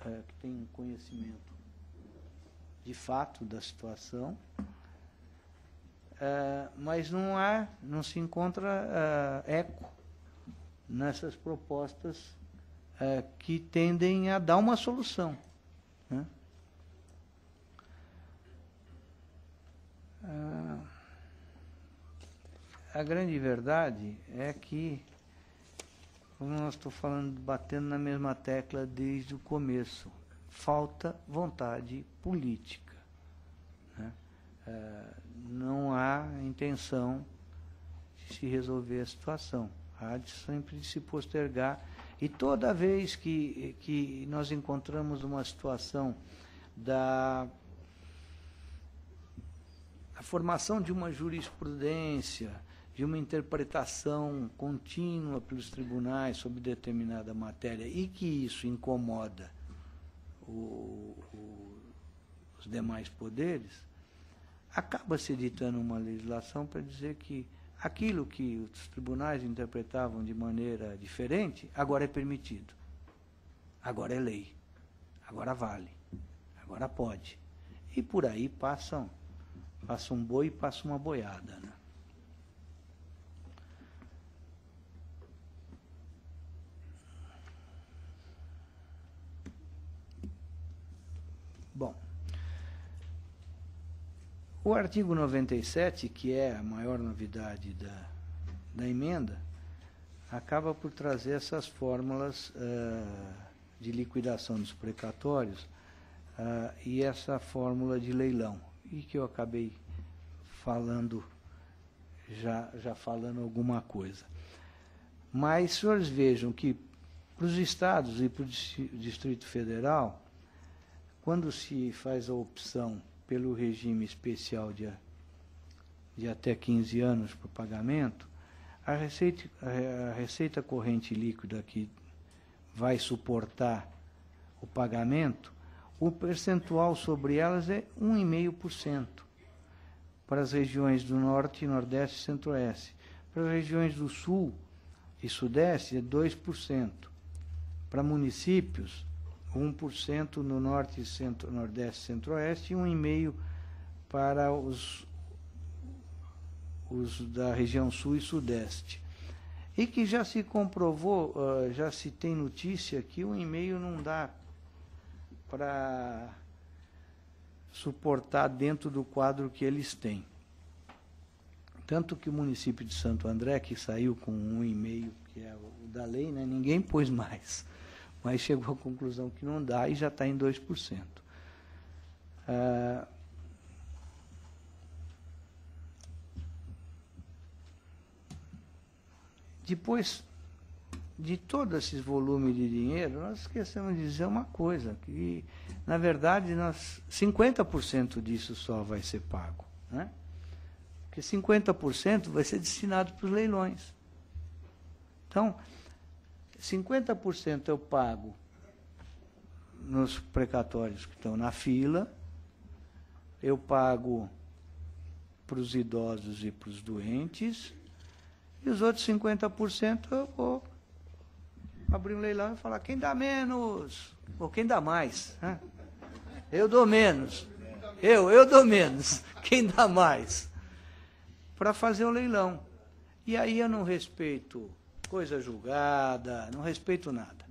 que têm conhecimento de fato da situação, mas não se encontra eco nessas propostas que tendem a dar uma solução, né? A grande verdade é que, como nós estou falando, batendo na mesma tecla desde o começo, falta vontade política, né? Não há intenção de se resolver a situação, há de sempre se postergar, e toda vez que nós encontramos uma situação a formação de uma jurisprudência, de uma interpretação contínua pelos tribunais sobre determinada matéria, e que isso incomoda os demais poderes, acaba-se editando uma legislação para dizer que aquilo que os tribunais interpretavam de maneira diferente, agora é permitido, agora é lei, agora vale, agora pode. E por aí passa um boi e passa uma boiada, né? Bom, o artigo 97, que é a maior novidade da emenda acaba por trazer essas fórmulas de liquidação dos precatórios e essa fórmula de leilão, e que eu acabei falando, já falando alguma coisa. Mas, senhores, vejam que para os estados e para o Distrito Federal, quando se faz a opção pelo regime especial de até 15 anos para o pagamento, a receita corrente líquida que vai suportar o pagamento, o percentual sobre elas é 1,5%. Para as regiões do Norte, Nordeste e Centro-Oeste. Para as regiões do Sul e Sudeste, é 2%. Para municípios, 1% no Norte, Nordeste e Centro-Oeste, e 1,5% para os da região Sul e Sudeste. E que já se comprovou, já se tem notícia que 1,5% não dá para suportar dentro do quadro que eles têm. Tanto que o município de Santo André, que saiu com 1,5%, que é o da lei, né, ninguém pôs mais, mas chegou à conclusão que não dá e já está em 2%. Depois de todo esse volume de dinheiro, nós esquecemos de dizer uma coisa, que, na verdade, 50% disso só vai ser pago, né? Porque 50% vai ser destinado para os leilões. Então, 50% eu pago nos precatórios que estão na fila, eu pago para os idosos e para os doentes, e os outros 50% eu vou abrir um leilão e falar, quem dá menos, ou quem dá mais, né? Eu dou menos, eu dou menos, quem dá mais, para fazer o leilão. E aí eu não respeito coisa julgada, não respeito nada,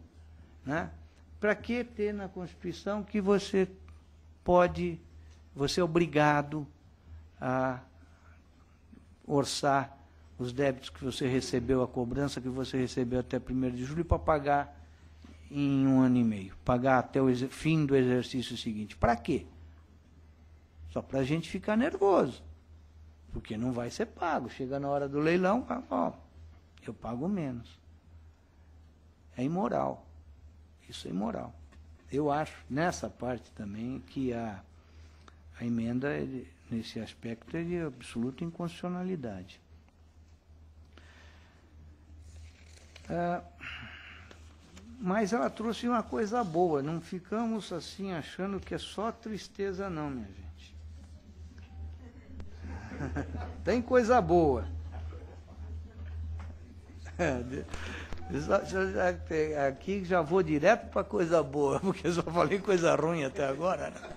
né? Para que ter na Constituição que você é obrigado a orçar os débitos que você recebeu, a cobrança que você recebeu até 1º de julho, para pagar em 1 ano e meio, pagar até o fim do exercício seguinte. Para quê? Só para a gente ficar nervoso, porque não vai ser pago. Chega na hora do leilão, ó, eu pago menos. É imoral. Isso é imoral. Eu acho, nessa parte também, que a emenda, nesse aspecto, é de absoluta inconstitucionalidade. Mas ela trouxe uma coisa boa, não ficamos assim achando que é só tristeza não, minha gente. Tem coisa boa. Aqui já vou direto para coisa boa, porque eu só falei coisa ruim até agora, né?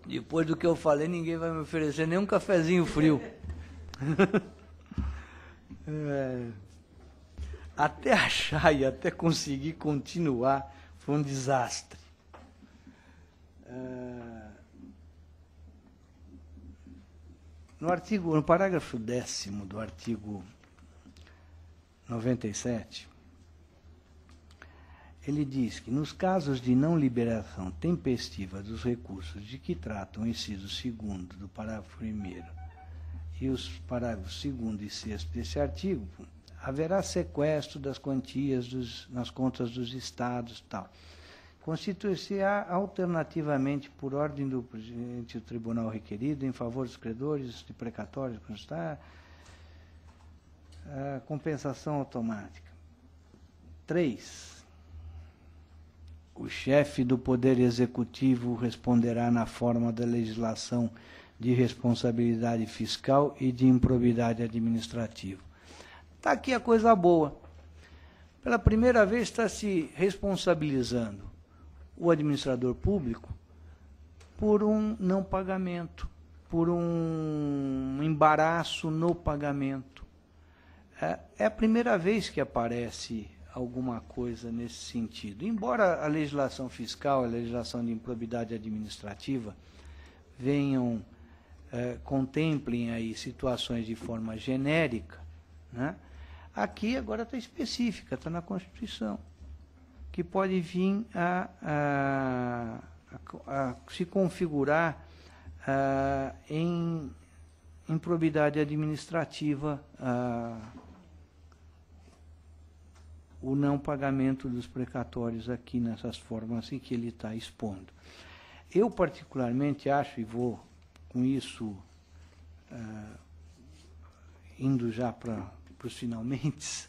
Depois do que eu falei, ninguém vai me oferecer nem um cafezinho frio. Até achar e até conseguir continuar foi um desastre. No parágrafo 10º do artigo 97, ele diz que nos casos de não liberação tempestiva dos recursos de que tratam o inciso 2º do parágrafo 1º e os parágrafos 2º e 6º desse artigo, haverá sequestro das quantias nas contas dos estados, tal. Constituir-se-á alternativamente por ordem do presidente do tribunal requerido em favor dos credores de precatórios, constar a compensação automática. 3. O chefe do Poder Executivo responderá na forma da legislação de responsabilidade fiscal e de improbidade administrativa. Está aqui a coisa boa. Pela primeira vez está se responsabilizando o administrador público por um não pagamento, por um embaraço no pagamento. É a primeira vez que aparece alguma coisa nesse sentido. Embora a legislação fiscal, a legislação de improbidade administrativa venham contemplem aí situações de forma genérica, né? Aqui agora está específica, está na Constituição, que pode vir a se configurar em improbidade administrativa o não pagamento dos precatórios aqui nessas formas em que ele está expondo. Eu particularmente acho, e vou com isso indo já para os finalmente,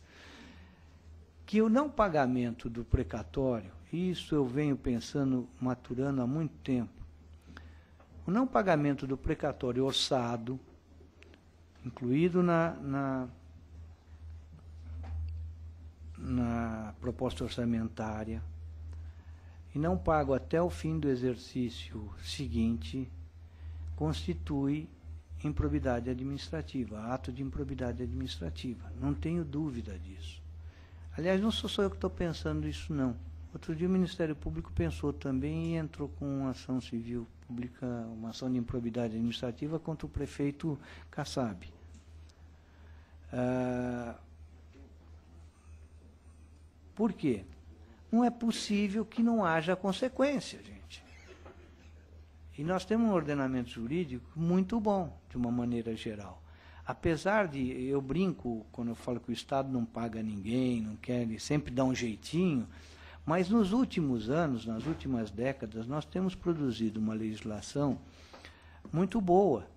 que o não pagamento do precatório, isso eu venho pensando, maturando há muito tempo, o não pagamento do precatório orçado, incluído na proposta orçamentária, e não pago até o fim do exercício seguinte, constitui improbidade administrativa, ato de improbidade administrativa. Não tenho dúvida disso. Aliás, não sou só eu que estou pensando isso, não. Outro dia o Ministério Público pensou também e entrou com uma ação civil pública, uma ação de improbidade administrativa contra o prefeito Kassab. Por quê? Não é possível que não haja consequência, gente. E nós temos um ordenamento jurídico muito bom, de uma maneira geral. Apesar de, eu brinco quando eu falo que o Estado não paga ninguém, não quer, ele sempre dá um jeitinho, mas nos últimos anos, nas últimas décadas, nós temos produzido uma legislação muito boa,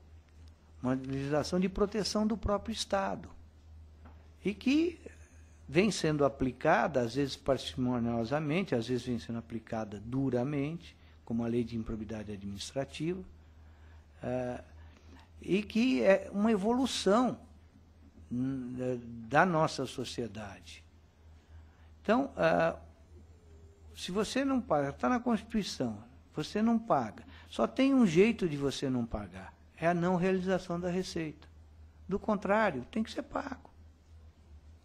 uma legislação de proteção do próprio Estado, e que vem sendo aplicada, às vezes parcimoniosamente, às vezes vem sendo aplicada duramente, como a lei de improbidade administrativa, e que é uma evolução da nossa sociedade. Então, se você não paga, está na Constituição, você não paga, só tem um jeito de você não pagar, é a não realização da receita. Do contrário, tem que ser pago.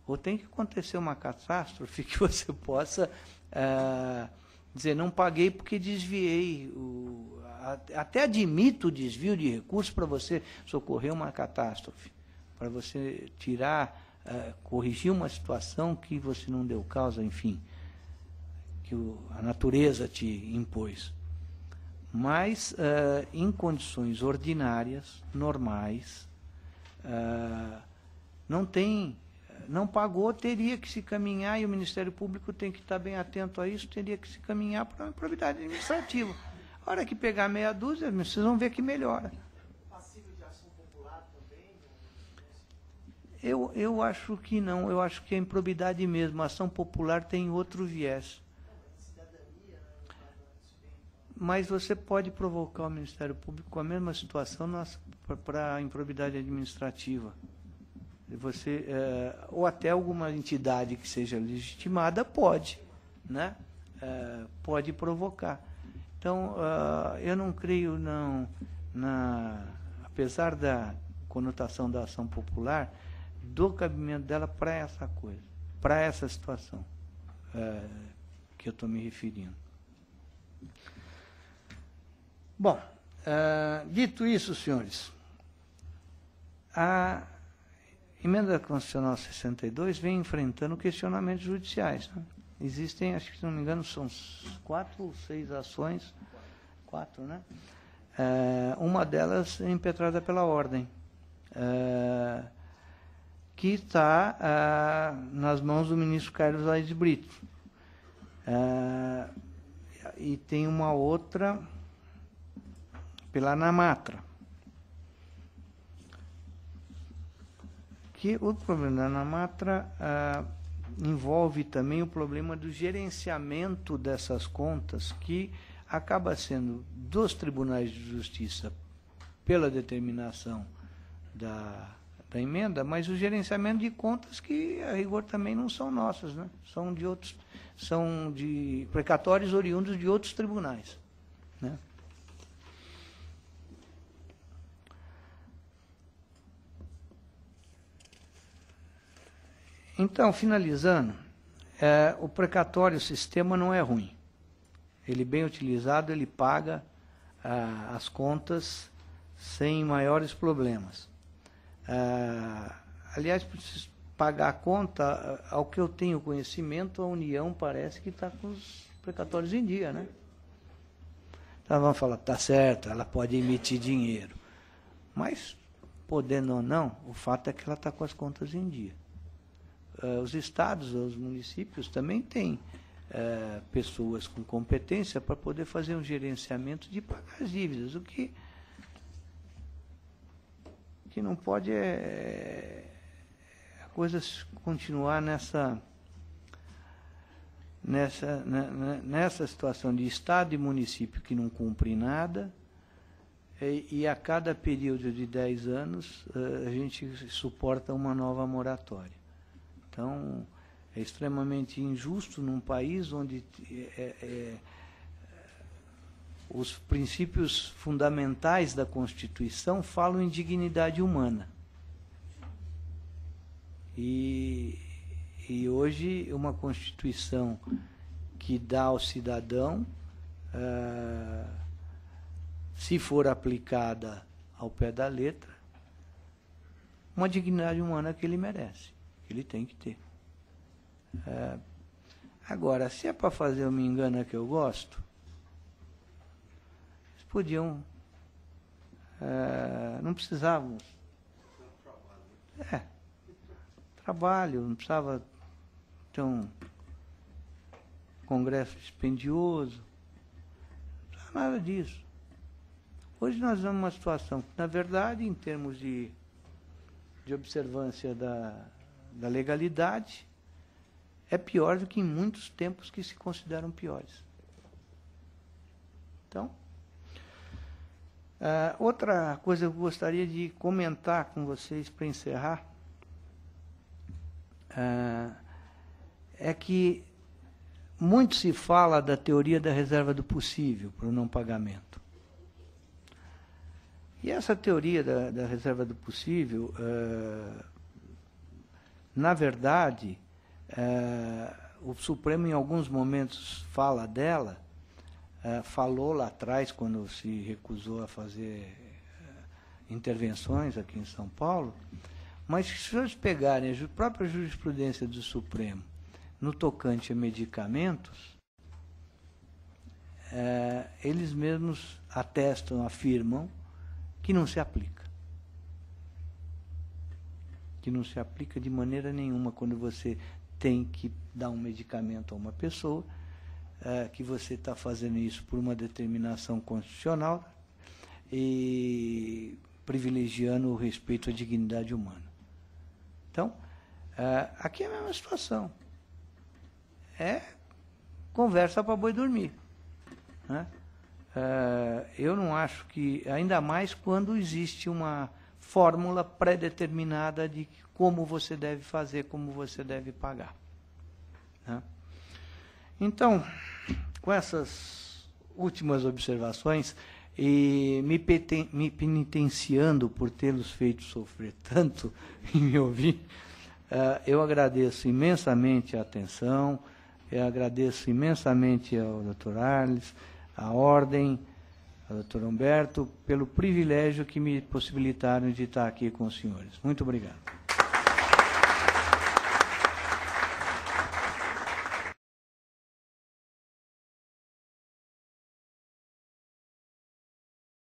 Ou tem que acontecer uma catástrofe que você possa dizer, não paguei porque desviei. Até admito o desvio de recursos para você socorrer uma catástrofe, para você tirar, corrigir uma situação que você não deu causa, enfim, que a natureza te impôs. Mas, em condições ordinárias, normais, não pagou, teria que se caminhar, e o Ministério Público tem que estar bem atento a isso, teria que se caminhar para uma improbidade administrativa. A hora que pegar meia dúzia, vocês vão ver que melhora. Passível de ação popular também? Eu acho que não, eu acho que é improbidade mesmo. A ação popular tem outro viés. Mas você pode provocar o Ministério Público com a mesma situação para a improbidade administrativa. Você, ou até alguma entidade que seja legitimada pode, né? Pode provocar. Então, eu não creio, não, apesar da conotação da ação popular, do cabimento dela para essa coisa, para essa situação que eu estou me referindo. Bom, dito isso, senhores, a Emenda Constitucional 62 vem enfrentando questionamentos judiciais, né? Existem, acho que se não me engano, são 4 ou 6 ações, 4, né? Uma delas é impetrada pela ordem, que está nas mãos do ministro Carlos Aires Brito. E tem uma outra pela Anamatra. Que o problema da Anamatra envolve também o problema do gerenciamento dessas contas, que acaba sendo dos tribunais de justiça pela determinação da emenda, mas o gerenciamento de contas que, a rigor, também não são nossas, né? São de outros, são de precatórios oriundos de outros tribunais, né? Então, finalizando, o precatório, o sistema não é ruim. Ele bem utilizado, ele paga as contas sem maiores problemas. Aliás, preciso pagar a conta, ao que eu tenho conhecimento, a União parece que está com os precatórios em dia, né? Então vamos falar, está certo, ela pode emitir dinheiro. Mas, podendo ou não, o fato é que ela está com as contas em dia. Os estados, os municípios também têm pessoas com competência para poder fazer um gerenciamento de pagar as dívidas. O que não pode é a coisa continuar nessa situação de estado e município que não cumpre nada, e a cada período de 10 anos a gente suporta uma nova moratória. Então, é extremamente injusto num país onde os princípios fundamentais da Constituição falam em dignidade humana. E hoje, uma Constituição que dá ao cidadão, se for aplicada ao pé da letra, uma dignidade humana que ele merece, que ele tem que ter. Agora, se é para fazer o me engana que eu gosto, eles podiam, não precisavam. Trabalho, não precisava ter um congresso dispendioso, não precisava nada disso. Hoje nós vemos uma situação que, na verdade, em termos de observância da legalidade, é pior do que em muitos tempos que se consideram piores. Então, outra coisa que eu gostaria de comentar com vocês para encerrar é que muito se fala da teoria da reserva do possível para o não pagamento. E essa teoria da reserva do possível, na verdade, o Supremo em alguns momentos fala dela, falou lá atrás, quando se recusou a fazer intervenções aqui em São Paulo, mas se vocês pegarem a própria jurisprudência do Supremo no tocante a medicamentos, eles mesmos atestam, afirmam, que não se aplica. Que não se aplica de maneira nenhuma quando você tem que dar um medicamento a uma pessoa, que você está fazendo isso por uma determinação constitucional e privilegiando o respeito à dignidade humana. Então, aqui é a mesma situação. É conversa para boi dormir, né? Eu não acho que, ainda mais quando existe uma fórmula pré-determinada de como você deve fazer, como você deve pagar, né? Então, com essas últimas observações, e me penitenciando por tê-los feito sofrer tanto em me ouvir, eu agradeço imensamente a atenção, eu agradeço imensamente ao Dr. Arles, à Ordem, ao Dr. Humberto, pelo privilégio que me possibilitaram de estar aqui com os senhores. Muito obrigado.